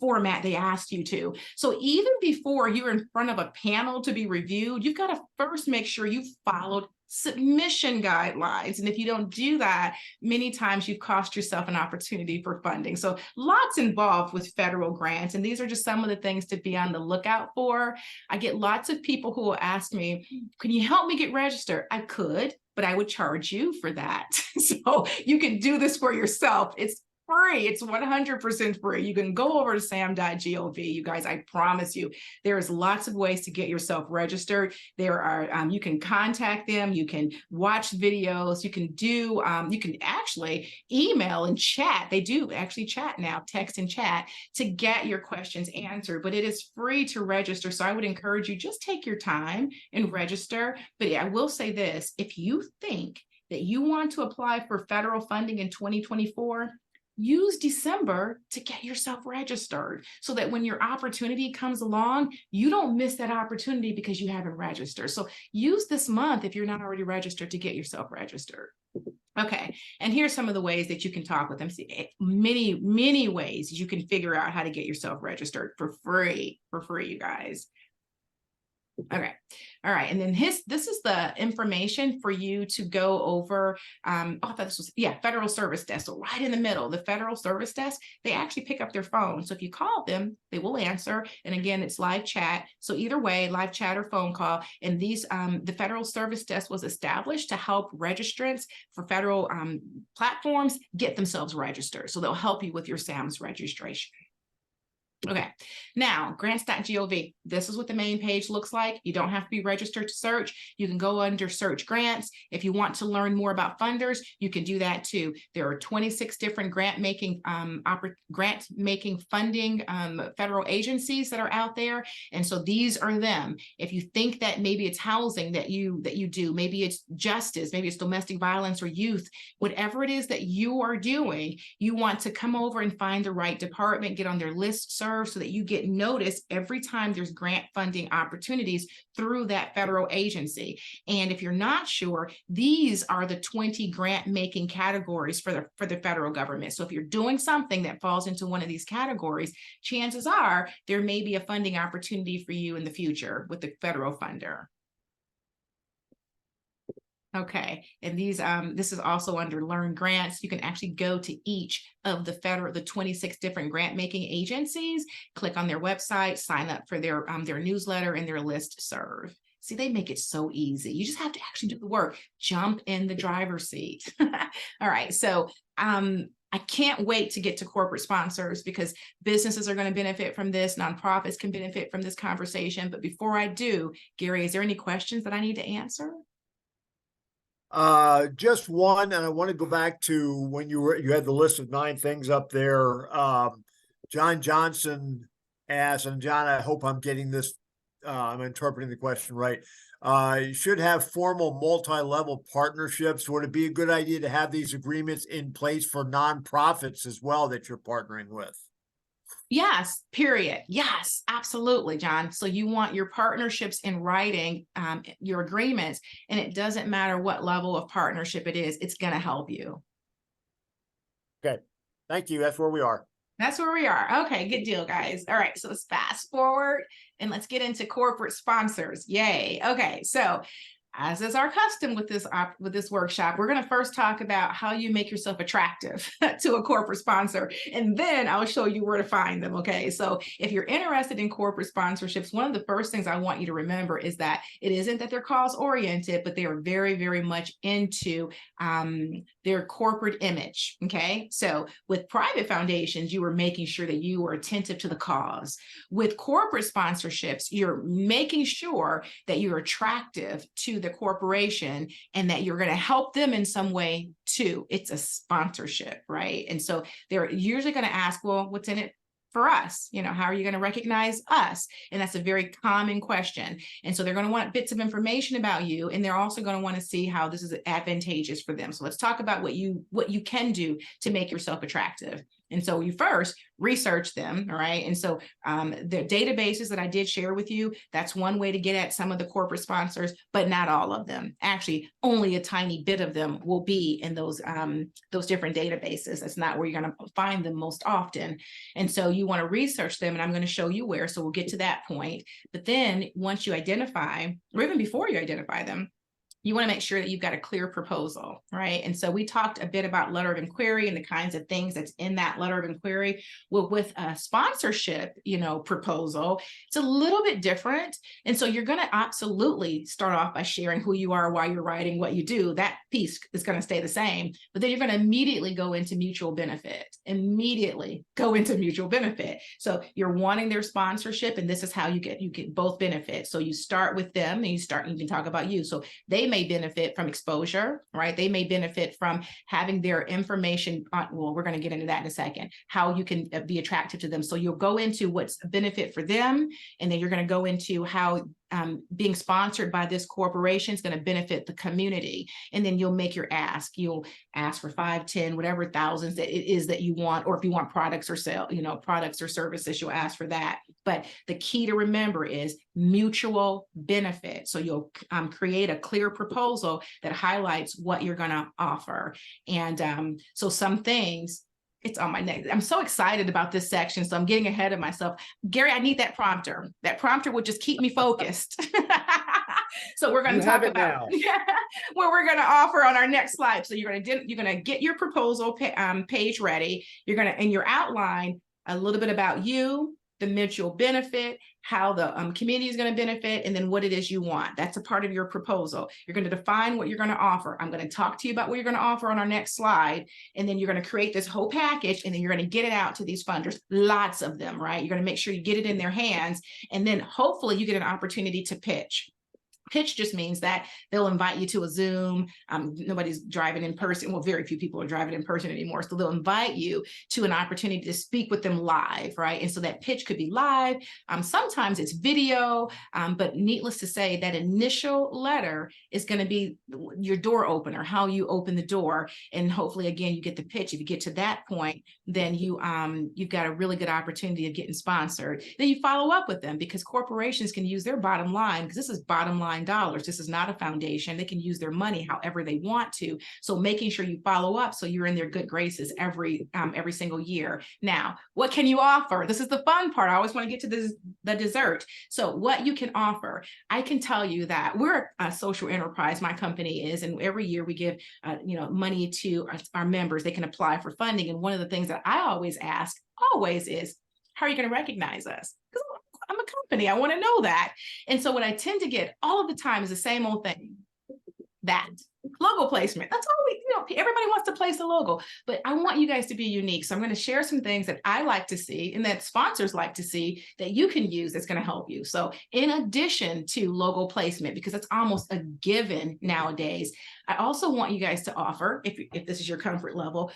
format they asked you to? So even before you're in front of a panel to be reviewed, you've got to first make sure you followed submission guidelines. And if you don't do that, many times you've cost yourself an opportunity for funding. So lots involved with federal grants. And these are just some of the things to be on the lookout for. I get lots of people who will ask me, can you help me get registered? I could, but I would charge you for that. So you can do this for yourself. It's free. It's 100% free. You can go over to sam.gov. You guys, I promise you, there's lots of ways to get yourself registered. There are, you can contact them. You can watch videos. You can actually email and chat. They do actually chat now, text and chat, to get your questions answered, but it is free to register. So I would encourage you, just take your time and register. But yeah, I will say this, if you think that you want to apply for federal funding in 2024, use December to get yourself registered so that when your opportunity comes along, you don't miss that opportunity because you haven't registered. So use this month, if you're not already registered, to get yourself registered. Okay, and here's some of the ways that you can talk with them. See, many ways you can figure out how to get yourself registered for free, you guys. Okay. All right. And then this is the information for you to go over. I thought this was, Federal Service Desk. So right in the middle, the Federal Service Desk, they actually pick up their phone. So if you call them, they will answer. And again, it's live chat. So either way, live chat or phone call. And these, the Federal Service Desk was established to help registrants for federal platforms get themselves registered. So they'll help you with your SAMS registration. Okay, now grants.gov. This is what the main page looks like. You don't have to be registered to search. You can go under search grants. If you want to learn more about funders, you can do that too. There are 26 different grant making funding federal agencies that are out there. And so these are them. If you think that maybe it's housing that you do, maybe it's justice, maybe it's domestic violence or youth, whatever it is that you are doing, you want to come over and find the right department, get on their list, so that you get noticed every time there's grant funding opportunities through that federal agency. And if you're not sure, these are the 20 grant making categories for the federal government. So if you're doing something that falls into one of these categories, chances are there may be a funding opportunity for you in the future with the federal funder. Okay, and these this is also under Learn Grants. You can actually go to each of the 26 different grant making agencies, click on their website, sign up for their newsletter and their list serve. See, they make it so easy. You just have to actually do the work, jump in the driver's seat. All right, so I can't wait to get to corporate sponsors because businesses are going to benefit from this. Nonprofits can benefit from this conversation. But before I do, Gary, is there any questions that I need to answer? Just one, and I want to go back to when you had the list of 9 things up there. John Johnson asked, and John, I hope I'm getting this, I'm interpreting the question right. You should have formal multi-level partnerships. Would it be a good idea to have these agreements in place for nonprofits as well that you're partnering with? Yes, period. Yes, absolutely, John. So you want your partnerships in writing, your agreements, and it doesn't matter what level of partnership it is, it's going to help you. Okay, thank you. That's where we are. That's where we are. Okay, good deal, guys. All right, so let's fast forward and let's get into corporate sponsors. Yay. Okay, so as is our custom with this workshop, we're going to first talk about how you make yourself attractive to a corporate sponsor, and then I'll show you where to find them. Okay, so if you're interested in corporate sponsorships, one of the first things I want you to remember is that it isn't that they're cause oriented, but they are very, very much into their corporate image. Okay, so with private foundations, you are making sure that you are attentive to the cause. With corporate sponsorships, you're making sure that you're attractive to the corporation and that you're going to help them in some way too. It's a sponsorship, right? And so they're usually going to ask, well, what's in it for us? You know, how are you going to recognize us? And that's a very common question. And so they're going to want bits of information about you, and they're also going to want to see how this is advantageous for them. So let's talk about what you can do to make yourself attractive. And so you first research them, all right? And so the databases that I did share with you, that's one way to get at some of the corporate sponsors, but not all of them. Actually, only a tiny bit of them will be in those different databases. That's not where you're going to find them most often. And so you want to research them, and I'm going to show you where, so we'll get to that point. But then once you identify, or even before you identify them, you want to make sure that you've got a clear proposal, right? And so we talked a bit about letter of inquiry and the kinds of things that's in that letter of inquiry. Well, with a sponsorship, proposal, it's a little bit different. And so you're going to absolutely start off by sharing who you are, why you're writing, what you do. That piece is going to stay the same, but then you're going to immediately go into mutual benefit. So you're wanting their sponsorship, and this is how you get both benefits. So you start with them, and you can talk about you. So they may benefit from exposure, right? They may benefit from having their information on, well, we're going to get into that in a second, how you can be attractive to them. So you'll go into what's a benefit for them, and then you're going to go into how being sponsored by this corporation is going to benefit the community. And then you'll make your ask. You'll ask for 5, 10, whatever thousands that it is that you want, or if you want products or products or services, you'll ask for that. But the key to remember is mutual benefit. So you'll create a clear proposal that highlights what you're going to offer. And so some things, it's on my neck. I'm so excited about this section, so I'm getting ahead of myself. Gary, I need that prompter. That prompter would just keep me focused. So we're going to talk about what we're going to offer on our next slide. So you're going to get your proposal page ready. You're going to, in your outline, a little bit about you, the mutual benefit, how the community is going to benefit, and then what it is you want. That's a part of your proposal. You're going to define what you're going to offer. I'm going to talk to you about what you're going to offer on our next slide. And then you're going to create this whole package, and then you're going to get it out to these funders, lots of them, right? You're going to make sure you get it in their hands. And then hopefully you get an opportunity to pitch. Pitch just means that they'll invite you to a Zoom. Nobody's driving in person. Well, very few people are driving in person anymore. So they'll invite you to an opportunity to speak with them live, right? And so that pitch could be live. Sometimes it's video, but needless to say, that initial letter is going to be your door opener, how you open the door. And hopefully, again, you get the pitch. If you get to that point, then you've got a really good opportunity of getting sponsored. Then you follow up with them, because corporations can use their bottom line, because this is bottom line dollars. This is not a foundation. They can use their money however they want to. So making sure you follow up so you're in their good graces every single year. Now, what can you offer? This is the fun part. I always want to get to the dessert. So what you can offer, I can tell you that we're a social enterprise. My company is, and every year we give money to our members. They can apply for funding. And one of the things that I always ask is, how are you going to recognize us? Because I'm a company. I want to know that. And so what I tend to get all of the time is the same old thing. That logo placement. That's all everybody wants to place a logo, but I want you guys to be unique. So I'm going to share some things that I like to see and that sponsors like to see that you can use that's going to help you. So in addition to logo placement, because it's almost a given nowadays, I also want you guys to offer, if this is your comfort level,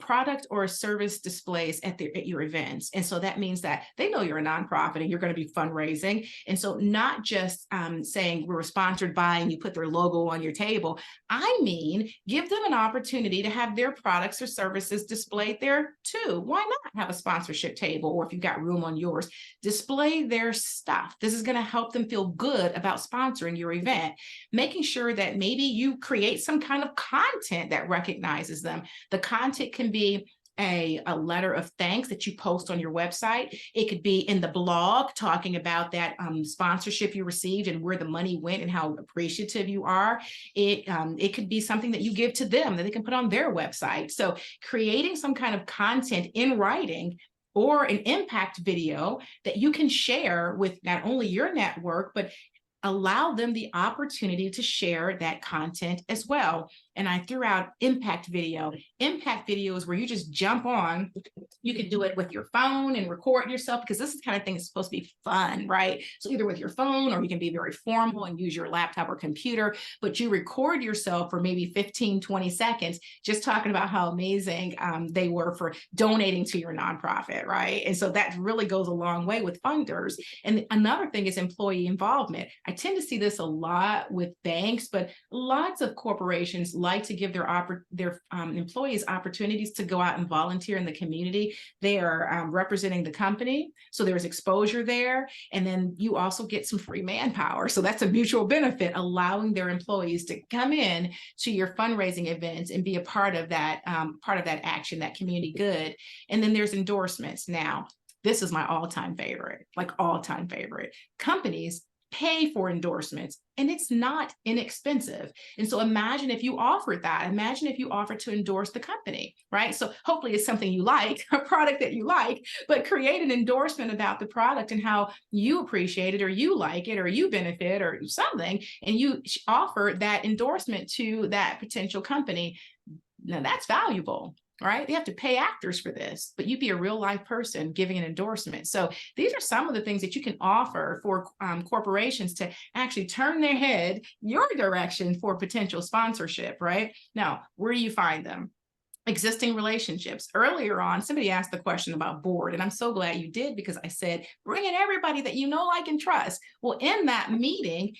product or service displays at your events. And so that means that they know you're a nonprofit and you're going to be fundraising. And so not just saying we're sponsored by and you put their logo on your table. I mean, give them an opportunity to have their products or services displayed there too. Why not have a sponsorship table? Or if you've got room on yours, display their stuff. This is going to help them feel good about sponsoring your event, making sure that maybe you create some kind of content that recognizes them. The content can be a letter of thanks that you post on your website. It could be in the blog talking about that sponsorship you received and where the money went and how appreciative you are. It could be something that you give to them that they can put on their website. So creating some kind of content in writing or an impact video that you can share with not only your network, but allow them the opportunity to share that content as well. And I threw out impact video. Impact video is where you just jump on. You can do it with your phone and record yourself, because this is the kind of thing that's supposed to be fun, right? So either with your phone, or you can be very formal and use your laptop or computer, but you record yourself for maybe 15, 20 seconds, just talking about how amazing they were for donating to your nonprofit, right? And so that really goes a long way with funders. And another thing is employee involvement. I tend to see this a lot with banks, but lots of corporations like to give their employees opportunities to go out and volunteer in the community. They are representing the company, so there's exposure there, and then you also get some free manpower. So that's a mutual benefit, allowing their employees to come in to your fundraising events and be a part of that action, that community good. And then there's endorsements. Now, this is my all-time favorite, like all-time favorite. Companies pay for endorsements, and it's not inexpensive. And so imagine if you offered that. Imagine if you offered to endorse the company, right? So hopefully it's something you like, a product that you like, but create an endorsement about the product and how you appreciate it, or you like it, or you benefit, or something, and you offer that endorsement to that potential company. Now that's valuable, right? They have to pay actors for this, but you'd be a real life person giving an endorsement. So these are some of the things that you can offer for corporations to actually turn their head your direction for potential sponsorship, right? Now, where do you find them? Existing relationships. Earlier on, somebody asked the question about board, and I'm so glad you did, because I said, bring in everybody that you know, like, and trust. Well, in that meeting,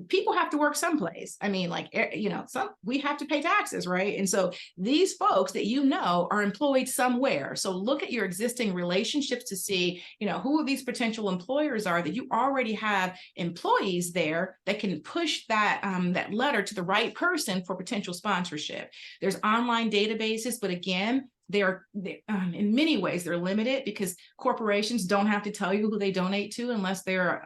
people have to work someplace. I mean, like, we have to pay taxes, right? And so these folks that you know are employed somewhere. So look at your existing relationships to see, who these potential employers are, that you already have employees there that can push that letter to the right person for potential sponsorship. There's online databases, but again, they're in many ways they're limited, because corporations don't have to tell you who they donate to unless they're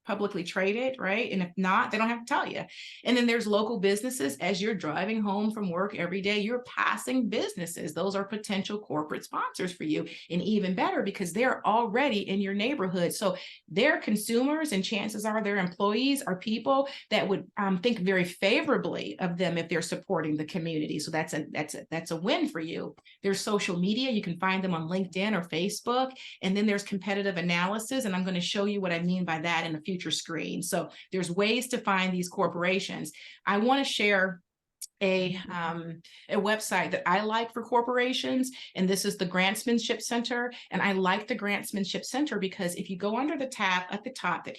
publicly traded, right? And if not, they don't have to tell you. And then there's local businesses. As you're driving home from work every day, you're passing businesses. Those are potential corporate sponsors for you. And even better, because they're already in your neighborhood. So they're consumers, and chances are their employees are people that would think very favorably of them if they're supporting the community. So that's a win for you. There's social media. You can find them on LinkedIn or Facebook. And then there's competitive analysis. And I'm going to show you what I mean by that in a future screen. So there's ways to find these corporations. I want to share a website that I like for corporations, and this is the Grantsmanship Center. And I like the Grantsmanship Center because if you go under the tab at the top that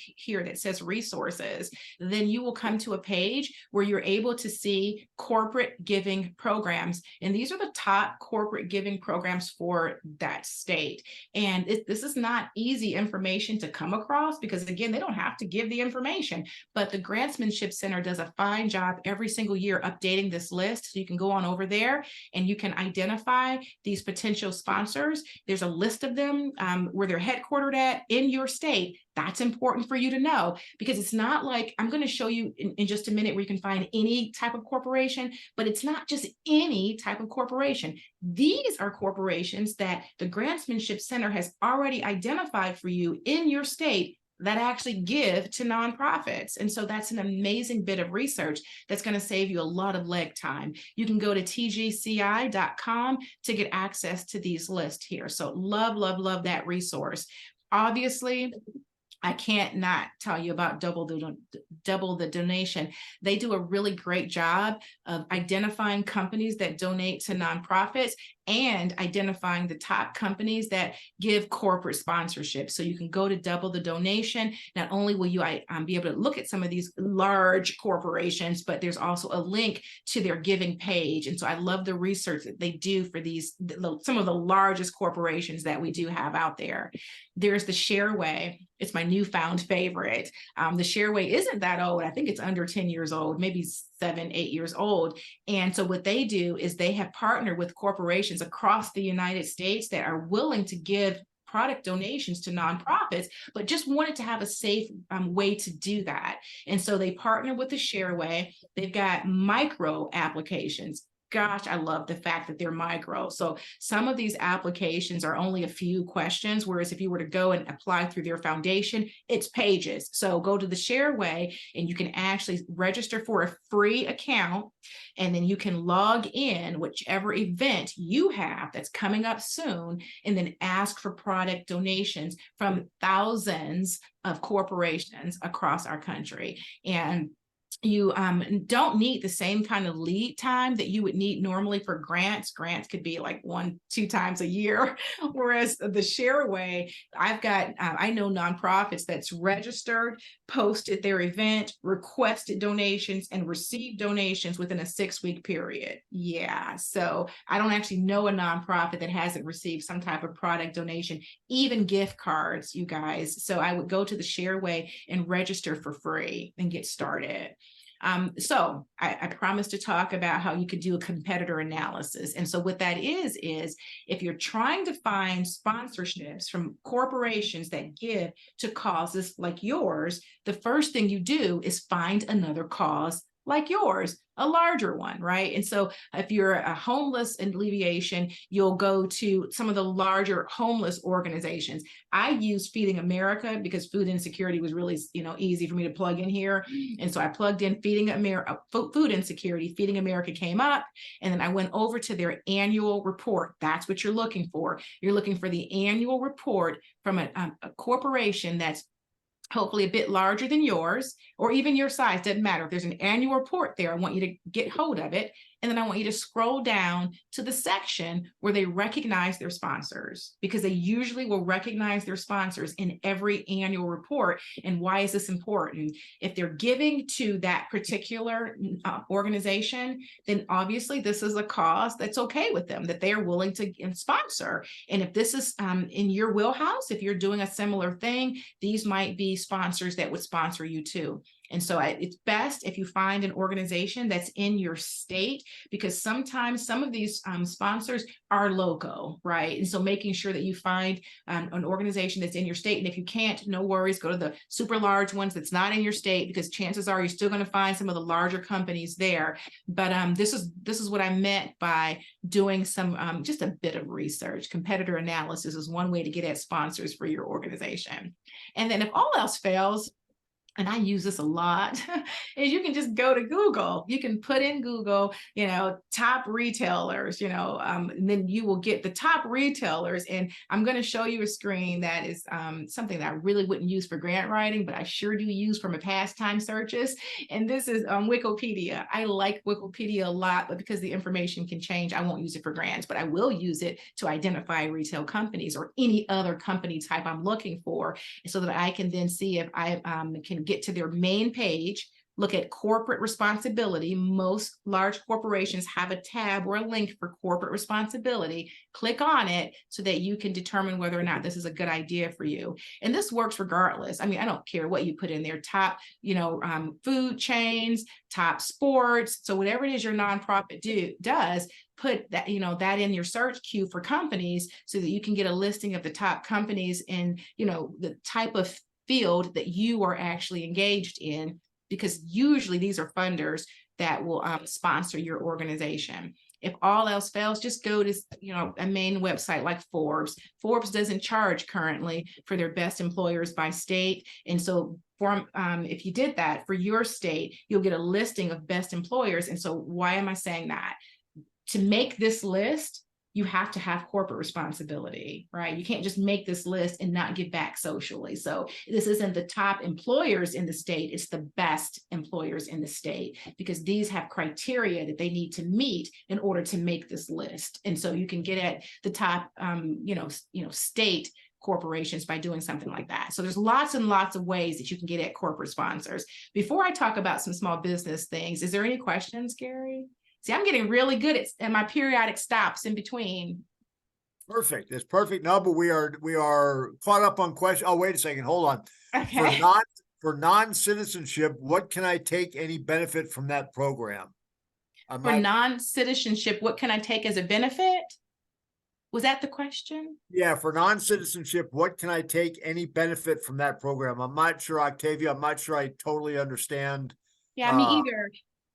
says resources, then you will come to a page where you're able to see corporate giving programs. And these are the top corporate giving programs for that state. And this is not easy information to come across because, again, they don't have to give the information, but the Grantsmanship Center does a fine job every single year updating this list. So you can go on over there and you can identify these potential sponsors. There's a list of them where they're headquartered at in your state. That's important for you to know, because it's not like, I'm going to show you in just a minute where you can find any type of corporation, but it's not just any type of corporation. These are corporations that the Grantsmanship Center has already identified for you in your state that actually give to nonprofits. And so that's an amazing bit of research that's going to save you a lot of leg time. You can go to tgci.com to get access to these lists here. So love, love, love that resource. Obviously, I can't not tell you about Double the Donation. They do a really great job of identifying companies that donate to nonprofits and identifying the top companies that give corporate sponsorship. So you can go to Double the Donation. Not only will you be able to look at some of these large corporations, but there's also a link to their giving page. And so I love the research that they do for these, some of the largest corporations that we do have out there. There's the Shareway. It's my newfound favorite. The Shareway isn't that old. I think it's under 10 years old, maybe 7, 8 years old. And so what they do is they have partnered with corporations across the United States that are willing to give product donations to nonprofits, but just wanted to have a safe way to do that. And so they partner with the Shareway. They've got micro applications. Gosh, I love the fact that they're micro. So some of these applications are only a few questions, whereas if you were to go and apply through their foundation, it's pages. So go to the Shareway and you can actually register for a free account, and then you can log in whichever event you have that's coming up soon, and then ask for product donations from thousands of corporations across our country. And you don't need the same kind of lead time that you would need normally for grants. Grants could be like 1-2 times a year, whereas the Shareway, I know nonprofits that's registered, posted their event, requested donations, and received donations within a 6-week period. Yeah, so I don't actually know a nonprofit that hasn't received some type of product donation, even gift cards, you guys. So I would go to the Shareway and register for free and get started. So I promised to talk about how you could do a competitor analysis. And so what that is if you're trying to find sponsorships from corporations that give to causes like yours, the first thing you do is find another cause like yours, a larger one, right? And so if you're a homeless alleviation, you'll go to some of the larger homeless organizations. I use Feeding America because food insecurity was really, easy for me to plug in here. And so I plugged in Feeding America, food insecurity. Feeding America came up, and then I went over to their annual report. That's what you're looking for. You're looking for the annual report from a corporation that's hopefully a bit larger than yours, or even your size, doesn't matter. If there's an annual report there, I want you to get hold of it. And then I want you to scroll down to the section where they recognize their sponsors, because they usually will recognize their sponsors in every annual report. And why is this important? If they're giving to that particular organization, then obviously this is a cause that's okay with them, that they are willing to sponsor. And if this is in your wheelhouse, if you're doing a similar thing, these might be sponsors that would sponsor you too. And so it's best if you find an organization that's in your state, because sometimes some of these sponsors are local, right? And so making sure that you find an organization that's in your state. And if you can't, no worries, go to the super large ones that's not in your state, because chances are you're still going to find some of the larger companies there. But this is what I meant by doing some just a bit of research. Competitor analysis is one way to get at sponsors for your organization. And then if all else fails, and I use this a lot, is you can just go to Google. You can put in Google, top retailers, and then you will get the top retailers. And I'm going to show you a screen that is something that I really wouldn't use for grant writing, but I sure do use for my pastime searches. And this is Wikipedia. I like Wikipedia a lot, but because the information can change, I won't use it for grants, but I will use it to identify retail companies or any other company type I'm looking for, so that I can then see if I can get to their main page, look at corporate responsibility. Most large corporations have a tab or a link for corporate responsibility. Click on it so that you can determine whether or not this is a good idea for you. And this works regardless. I mean, I don't care what you put in there, top, food chains, top sports. So whatever it is your nonprofit does, put that, that in your search queue for companies so that you can get a listing of the top companies and, the type of field that you are actually engaged in, because usually these are funders that will sponsor your organization. If all else fails, just go to a main website like Forbes. Forbes doesn't charge currently for their best employers by state, and so if you did that for your state, you'll get a listing of best employers. And so why am I saying that? To make this list, you have to have corporate responsibility, right? You can't just make this list and not give back socially. So this isn't the top employers in the state, it's the best employers in the state, because these have criteria that they need to meet in order to make this list. And so you can get at the top, state corporations by doing something like that. So there's lots and lots of ways that you can get at corporate sponsors. Before I talk about some small business things, is there any questions, Gary? See, I'm getting really good at my periodic stops in between. Perfect. It's perfect. No, but we are caught up on questions. Oh, wait a second. Hold on. Okay. For non-citizenship, what can I take any benefit from that program? For non-citizenship, what can I take as a benefit? Was that the question? Yeah, for non-citizenship, what can I take any benefit from that program? I'm not sure, Octavia. I'm not sure I totally understand. Yeah, me either.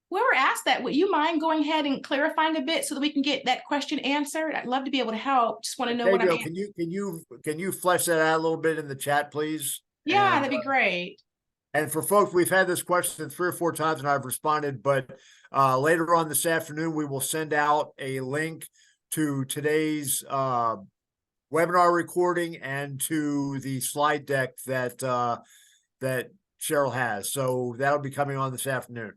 Whoever asked that, would you mind going ahead and clarifying a bit so that we can get that question answered? I'd love to be able to help. Just want to know what I'm. Can you flesh that out a little bit in the chat, please? Yeah, that'd be great. And for folks, we've had this question 3 or 4 times and I've responded, but later on this afternoon, we will send out a link to today's webinar recording and to the slide deck that Cheryl has. So that'll be coming on this afternoon.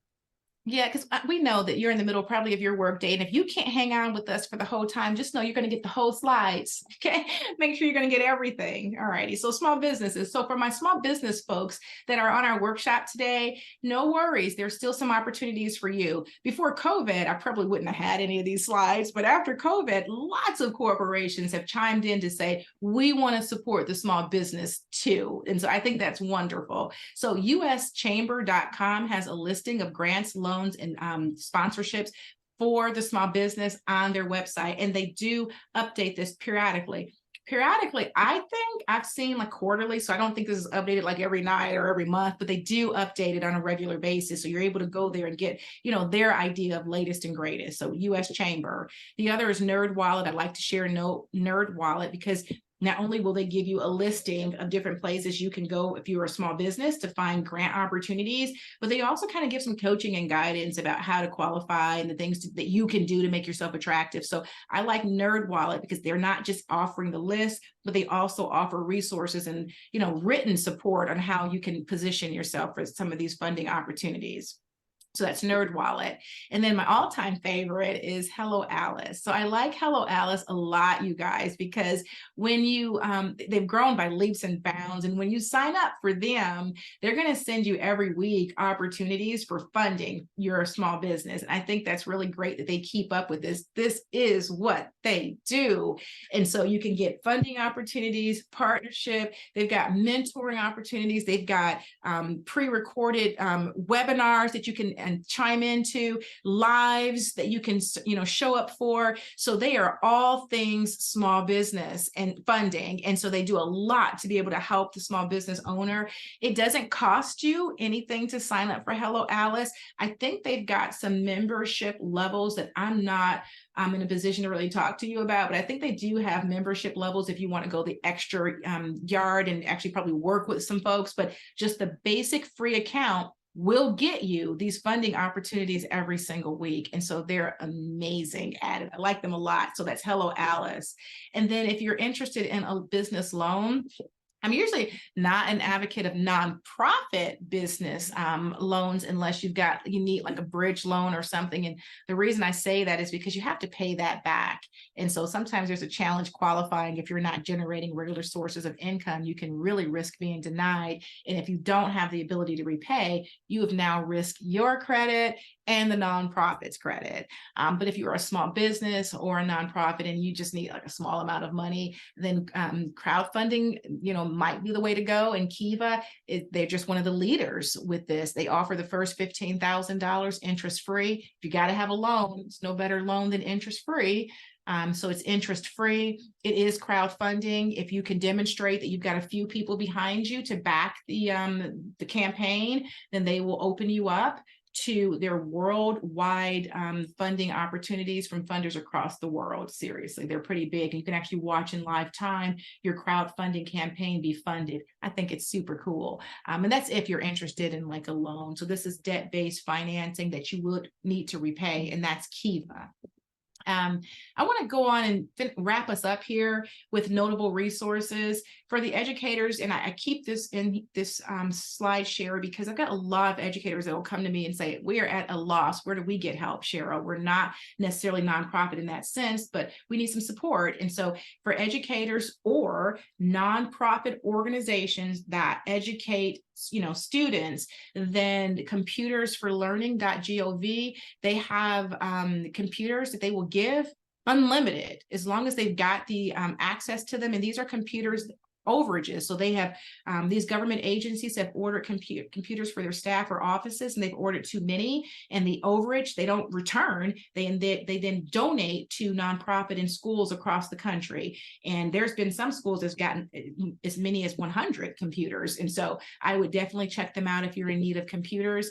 Yeah, because we know that you're in the middle probably of your work day. And if you can't hang on with us for the whole time, just know you're going to get the whole slides. Okay. Make sure you're going to get everything. All righty. So small businesses. So for my small business folks that are on our workshop today, no worries. There's still some opportunities for you. Before COVID, I probably wouldn't have had any of these slides, but after COVID, lots of corporations have chimed in to say, we want to support the small business too. And so I think that's wonderful. So uschamber.com has a listing of grants, loans, and sponsorships for the small business on their website. And they do update this periodically. I think I've seen like quarterly. So I don't think this is updated like every night or every month, but they do update it on a regular basis. So you're able to go there and get, their idea of latest and greatest. So US Chamber. The other is NerdWallet. I'd like to share NerdWallet because not only will they give you a listing of different places you can go if you're a small business to find grant opportunities, but they also kind of give some coaching and guidance about how to qualify and the things that you can do to make yourself attractive. So I like NerdWallet because they're not just offering the list, but they also offer resources and, written support on how you can position yourself for some of these funding opportunities. So that's NerdWallet. And then my all-time favorite is Hello Alice. So I like Hello Alice a lot, you guys, because when you, they've grown by leaps and bounds. And when you sign up for them, they're going to send you every week opportunities for funding your small business. And I think that's really great that they keep up with this. This is what they do. And so you can get funding opportunities, partnership. They've got mentoring opportunities. They've got pre-recorded webinars that you can and chime into, lives that you can, show up for. So they are all things small business and funding. And so they do a lot to be able to help the small business owner. It doesn't cost you anything to sign up for Hello Alice. I think they've got some membership levels that I'm not in a position to really talk to you about, but I think they do have membership levels if you want to go the extra yard and actually probably work with some folks. But just the basic free account will get you these funding opportunities every single week. And so they're amazing at it. I like them a lot. So that's Hello Alice. And then if you're interested in a business loan, I'm usually not an advocate of nonprofit business loans unless you need like a bridge loan or something. And the reason I say that is because you have to pay that back. And so sometimes there's a challenge qualifying. If you're not generating regular sources of income, you can really risk being denied. And if you don't have the ability to repay, you have now risked your credit and the nonprofit's credit. But if you're a small business or a nonprofit and you just need like a small amount of money, then crowdfunding, might be the way to go. And Kiva, they're just one of the leaders with this. They offer the first $15,000 interest-free. If you got to have a loan, it's no better loan than interest-free. So it's interest-free. It is crowdfunding. If you can demonstrate that you've got a few people behind you to back the campaign, then they will open you up to their worldwide funding opportunities from funders across the world. Seriously, they're pretty big. And you can actually watch in live time your crowdfunding campaign be funded. I think it's super cool. And that's if you're interested in like a loan. So this is debt-based financing that you would need to repay, and that's Kiva. I want to go on and wrap us up here with notable resources for the educators. And I keep this in this slide share because I've got a lot of educators that will come to me and say, we are at a loss. Where do we get help, Cheryl? We're not necessarily nonprofit in that sense, but we need some support. And so for educators or nonprofit organizations that educate students, then computersforlearning.gov, they have computers that they will give unlimited as long as they've got the access to them. And these are computers overages. So they have these government agencies have ordered computers for their staff or offices, and they've ordered too many, and the overage they don't return. They then donate to nonprofit and schools across the country. And there's been some schools that's gotten as many as 100 computers. And so I would definitely check them out if you're in need of computers.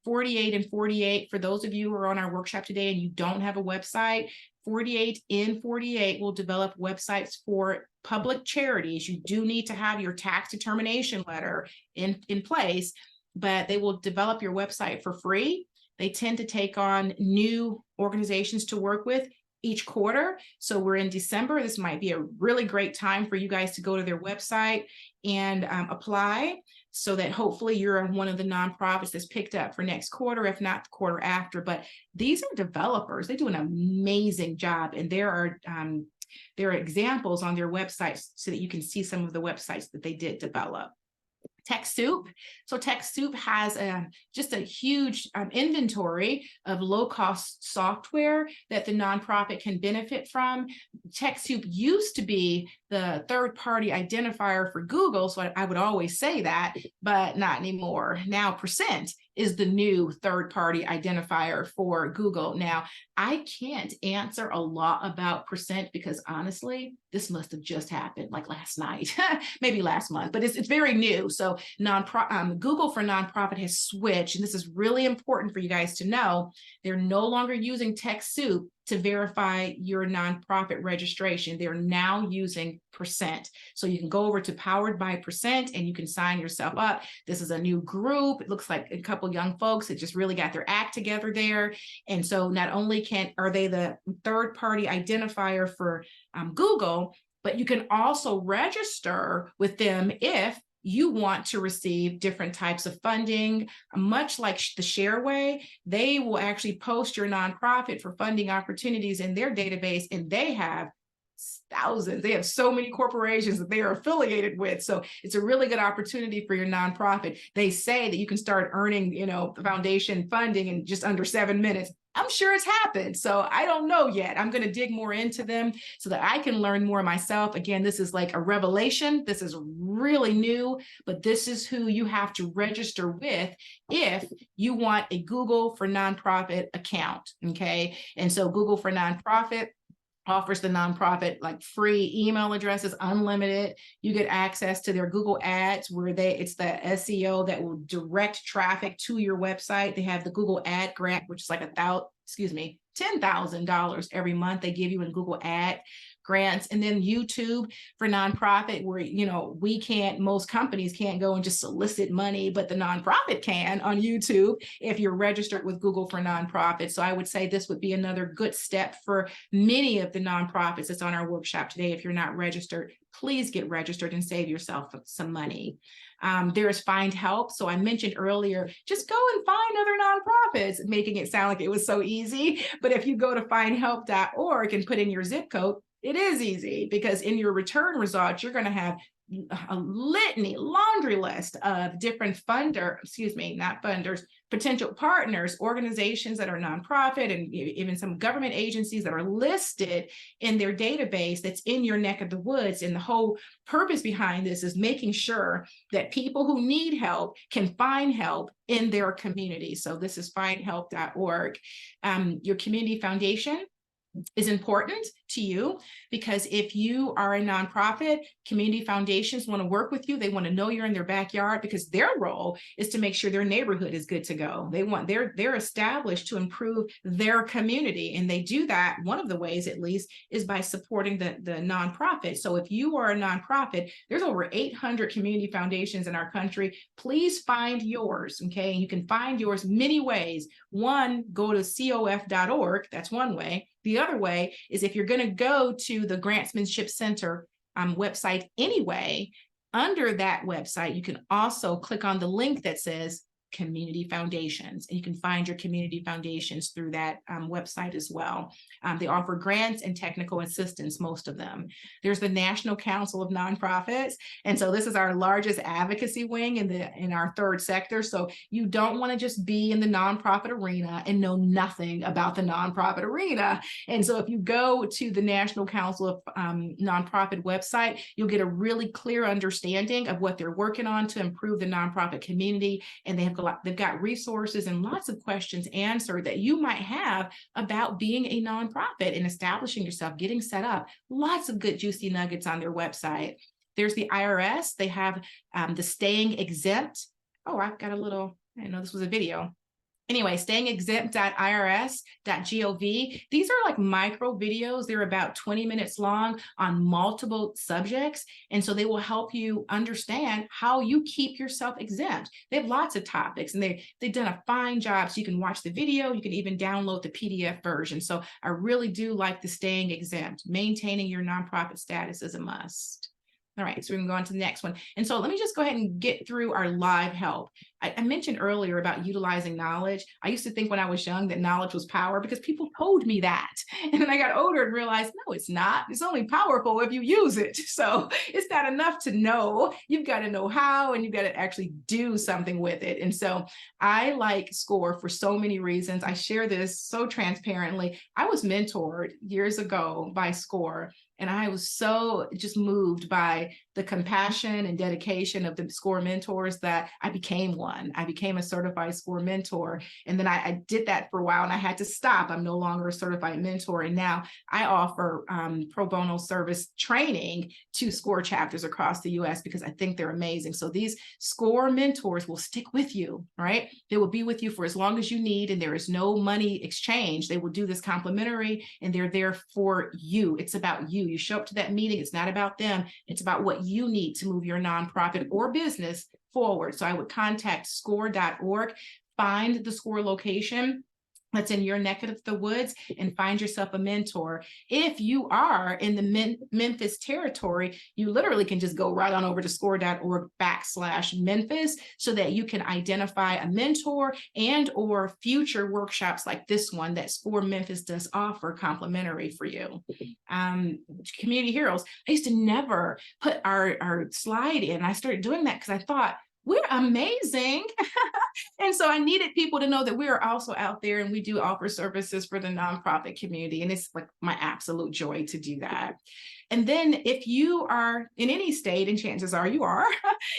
48 and 48, for those of you who are on our workshop today and you don't have a website, 48 in 48 will develop websites for public charities. You do need to have your tax determination letter in place, but they will develop your website for free. They tend to take on new organizations to work with each quarter. So we're in December. This might be a really great time for you guys to go to their website and apply, so that hopefully you're one of the nonprofits that's picked up for next quarter, if not the quarter after. But these are developers. They do an amazing job. And there are examples on their websites so that you can see some of the websites that they did develop. TechSoup. So TechSoup has just a huge inventory of low-cost software that the nonprofit can benefit from. TechSoup used to be the third-party identifier for Google, so I would always say that, but not anymore. Now Percent is the new third-party identifier for Google. Now, I can't answer a lot about Percent because honestly, this must have just happened like last night, maybe last month, but it's very new. So Google for Nonprofit has switched, and this is really important for you guys to know. They're no longer using TechSoup to verify your nonprofit registration. They're now using Percent. So you can go over to Powered by Percent and you can sign yourself up. This is a new group. It looks like a couple young folks that just really got their act together there. And so not only are they the third-party identifier for Google, but you can also register with them if you want to receive different types of funding, much like the Shareway. They will actually post your nonprofit for funding opportunities in their database, and they have thousands. They have so many corporations that they are affiliated with. So it's a really good opportunity for your nonprofit. They say that you can start earning, foundation funding in just under 7 minutes. I'm sure it's happened. So I don't know yet. I'm going to dig more into them so that I can learn more myself. Again, this is like a revelation. This is really new, but this is who you have to register with if you want a Google for Nonprofit account. Okay. And so Google for Nonprofit offers the nonprofit like free email addresses, unlimited. You get access to their Google ads where it's the SEO that will direct traffic to your website. They have the Google ad grant, which is like $10,000 every month they give you in Google ad grants. And then YouTube for nonprofit, where most companies can't go and just solicit money, but the nonprofit can on YouTube if you're registered with Google for Nonprofit. So I would say this would be another good step for many of the nonprofits that's on our workshop today. If you're not registered, please get registered and save yourself some money. There is Find Help. So I mentioned earlier, just go and find other nonprofits, making it sound like it was so easy. But if you go to findhelp.org and put in your zip code, it is easy, because in your return results, you're going to have a laundry list of different potential partners, organizations that are nonprofit, and even some government agencies that are listed in their database that's in your neck of the woods. And the whole purpose behind this is making sure that people who need help can find help in their community. So this is findhelp.org. Your community foundation is important to you, because if you are a nonprofit, community foundations want to work with you. They want to know you're in their backyard, because their role is to make sure their neighborhood is good to go. They're established to improve their community, and they do that. One of the ways, at least, is by supporting the nonprofit. So if you are a nonprofit, there's over 800 community foundations in our country. Please find yours. Okay, and you can find yours many ways. One, go to cof.org. That's one way. The other way is, if you're going to go to the Grantsmanship Center website anyway, under that website, you can also click on the link that says Community Foundations, and you can find your community foundations through that website as well. They offer grants and technical assistance, most of them. There's the National Council of Nonprofits, and so this is our largest advocacy wing in our third sector. So you don't want to just be in the nonprofit arena and know nothing about the nonprofit arena. And so if you go to the National Council of Nonprofit website, you'll get a really clear understanding of what they're working on to improve the nonprofit community, and they've got resources and lots of questions answered that you might have about being a nonprofit and establishing yourself, getting set up. Lots of good juicy nuggets on their website. There's the IRS. They have the Staying Exempt. Oh, I didn't know this was a video. Anyway, stayingexempt.irs.gov. These are like micro videos. They're about 20 minutes long on multiple subjects. And so they will help you understand how you keep yourself exempt. They have lots of topics, and they've done a fine job. So you can watch the video. You can even download the PDF version. So I really do like the Staying Exempt. Maintaining your nonprofit status is a must. All right, so we can go on to the next one. And so let me just go ahead and get through our live help. I mentioned earlier about utilizing knowledge. I used to think when I was young that knowledge was power, because people told me that. And then I got older and realized, no, it's not. It's only powerful if you use it. So it's not enough to know. You've got to know how, and you've got to actually do something with it. And so I like SCORE for so many reasons. I share this so transparently. I was mentored years ago by SCORE, and I was so just moved by the compassion and dedication of the SCORE mentors that I became one. I became a certified SCORE mentor. And then I did that for a while, and I had to stop. I'm no longer a certified mentor. And now I offer pro bono service training to SCORE chapters across the US, because I think they're amazing. So these SCORE mentors will stick with you, right? They will be with you for as long as you need, and there is no money exchange. They will do this complimentary, and they're there for you. It's about you. You show up to that meeting. It's not about them. It's about what you need to move your nonprofit or business forward. So I would contact score.org, find the SCORE location, that's in your neck of the woods and find yourself a mentor. If you are in the Memphis territory, you literally can just go right on over to score.org/Memphis so that you can identify a mentor and or future workshops like this one that SCORE Memphis does offer complimentary for you. Community Heroes, I used to never put our slide in. I started doing that because I thought, we're amazing. And so I needed people to know that we are also out there and we do offer services for the nonprofit community. And it's like my absolute joy to do that. And then if you are in any state, and chances are you are,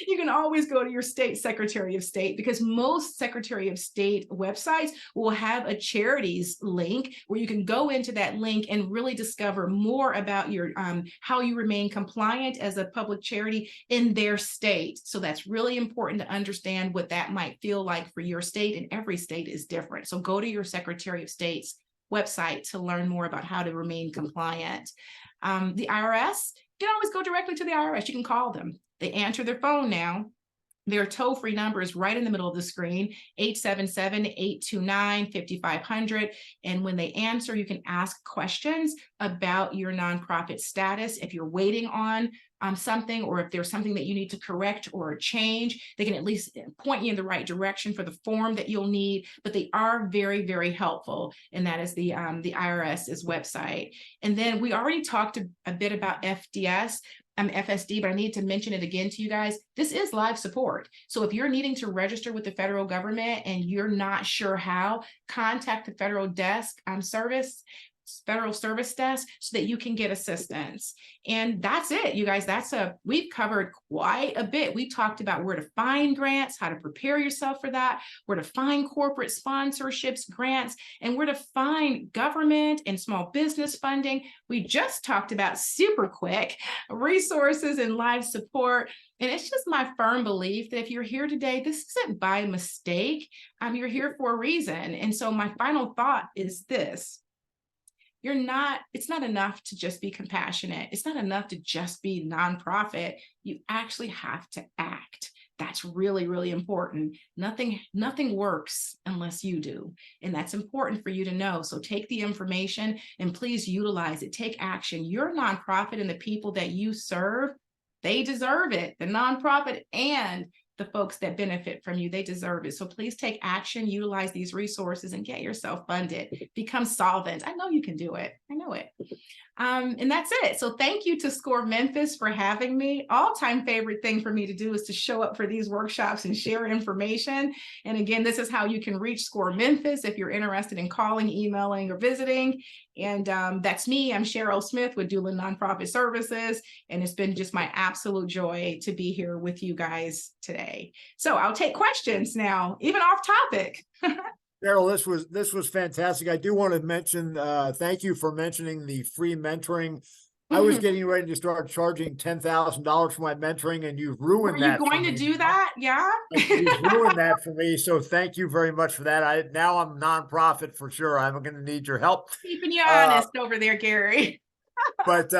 you can always go to your state Secretary of State, because most Secretary of State websites will have a charities link where you can go into that link and really discover more about your how you remain compliant as a public charity in their state. So that's really important to understand what that might feel like for your state, and every state is different. So go to your Secretary of State's website to learn more about how to remain compliant. The IRS, you can always go directly to the IRS. You can call them. They answer their phone now. Their toll-free number is right in the middle of the screen, 877-829-5500. And when they answer, you can ask questions about your nonprofit status. If you're waiting on something, or if there's something that you need to correct or change, they can at least point you in the right direction for the form that you'll need. But they are very, very helpful. And that is the IRS's website. And then we already talked a bit about FSD, but I need to mention it again to you guys. This is live support. So if you're needing to register with the federal government and you're not sure how, contact the federal service desk so that you can get assistance. And that's it, you guys. We've covered quite a bit. We talked about where to find grants, how to prepare yourself for that, where to find corporate sponsorships, grants, and where to find government and small business funding. We just talked about super quick resources and live support. And it's just my firm belief that if you're here today, this isn't by mistake. You're here for a reason. And so my final thought is this. It's not enough to just be compassionate. It's not enough to just be nonprofit. You actually have to act. That's really, really important. Nothing works unless you do. And that's important for you to know. So take the information and please utilize it. Take action. Your nonprofit and the people that you serve, they deserve it. The nonprofit and the folks that benefit from you, they deserve it. So please take action, utilize these resources, and get yourself funded. Become solvent. I know you can do it. I know it. And that's it. So thank you to SCORE Memphis for having me. All-time favorite thing for me to do is to show up for these workshops and share information. And again, this is how you can reach SCORE Memphis if you're interested in calling, emailing, or visiting. And that's me. I'm Cheryl Smith with Dewlyn Nonprofit Services. And it's been just my absolute joy to be here with you guys today. So I'll take questions now, even off topic. Cheryl, this was fantastic. I do want to mention, thank you for mentioning the free mentoring. I was getting ready to start charging $10,000 for my mentoring, and you've ruined that. Are you going to do that? Yeah. You've ruined that for me. So thank you very much for that. Now I'm nonprofit for sure. I'm going to need your help. Keeping you honest over there, Gary. But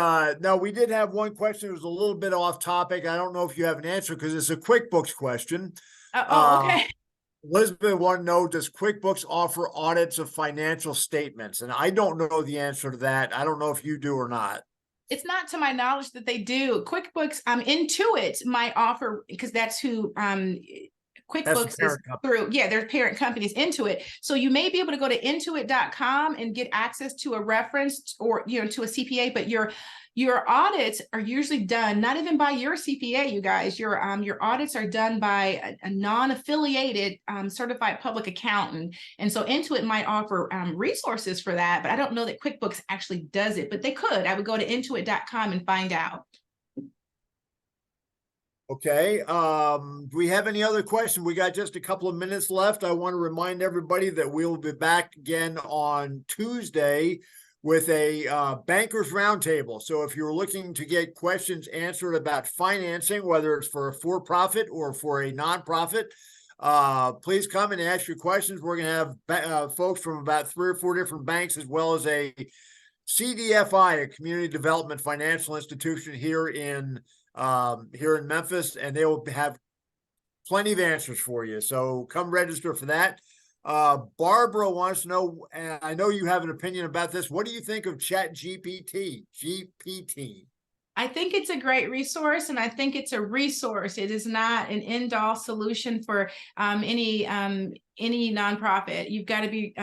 no, we did have one question. It was a little bit off topic. I don't know if you have an answer because it's a QuickBooks question. Okay. Elizabeth wanted to know, does QuickBooks offer audits of financial statements? And I don't know the answer to that. I don't know if you do or not. It's not to my knowledge that they do. QuickBooks, Intuit might offer, because that's who QuickBooks is through. Yeah, their parent companies, Intuit. So you may be able to go to intuit.com and get access to a reference or, to a CPA, but your audits are usually done, not even by your CPA, you guys. Your audits are done by a non-affiliated certified public accountant. And so Intuit might offer resources for that, but I don't know that QuickBooks actually does it, but they could. I would go to intuit.com and find out. Okay. Do we have any other questions? We got just a couple of minutes left. I want to remind everybody that we'll be back again on Tuesday with a bankers roundtable. So if you're looking to get questions answered about financing, whether it's for a for-profit or for a nonprofit, please come and ask your questions. We're going to have folks from about 3 or 4 different banks, as well as a CDFI, a community development financial institution here in Memphis, and they will have plenty of answers for you. So come register for that. Barbara wants to know, and I know you have an opinion about this. What do you think of Chat GPT? I think it's a great resource, and I think it's a resource. It is not an end-all solution for any nonprofit. You've got to be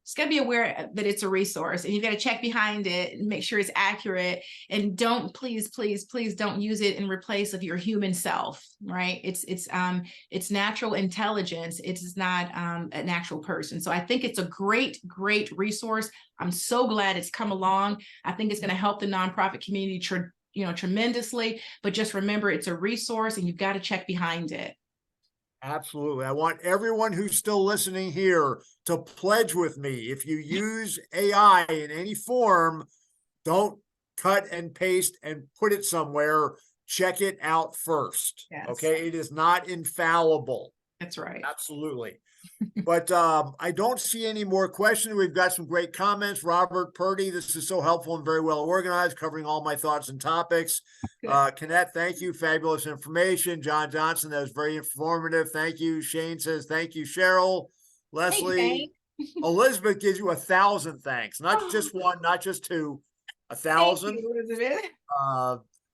just got to be aware that it's a resource, and you've got to check behind it and make sure it's accurate. And don't, please don't use it in replace of your human self. Right? It's natural intelligence. It is not an actual person. So I think it's a great resource. I'm so glad it's come along. I think it's going to help the nonprofit community tremendously. But just remember, it's a resource, and you've got to check behind it. Absolutely. I want everyone who's still listening here to pledge with me. If you use AI in any form, don't cut and paste and put it somewhere. Check it out first. Yes. Okay. It is not infallible. That's right. Absolutely. But I don't see any more questions. We've got some great comments. Robert Purdy, this is so helpful and very well organized, covering all my thoughts and topics. Kenneth, thank you. Fabulous information. John Johnson, that was very informative. Thank you. Shane says, thank you, Cheryl. Leslie, Elizabeth gives you 1,000 thanks. Not just one, not just two, 1,000. Thank you, Elizabeth.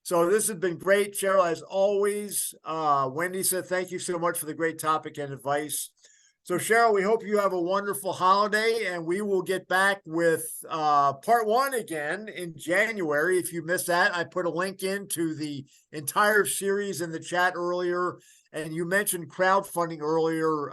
So this has been great, Cheryl, as always. Wendy said, thank you so much for the great topic and advice. So Cheryl, we hope you have a wonderful holiday, and we will get back with part 1 again in January. If you missed that, I put a link into the entire series in the chat earlier, and you mentioned crowdfunding earlier.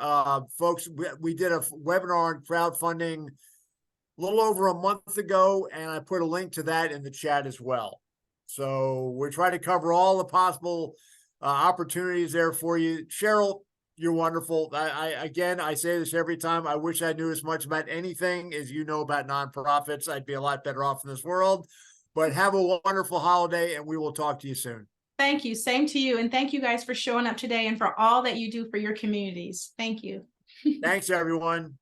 Folks, we did a webinar on crowdfunding a little over a month ago, and I put a link to that in the chat as well. So we're trying to cover all the possible opportunities there for you. Cheryl, you're wonderful. I say this every time. I wish I knew as much about anything as you know about nonprofits. I'd be a lot better off in this world. But have a wonderful holiday, and we will talk to you soon. Thank you. Same to you. And thank you guys for showing up today and for all that you do for your communities. Thank you. Thanks, everyone.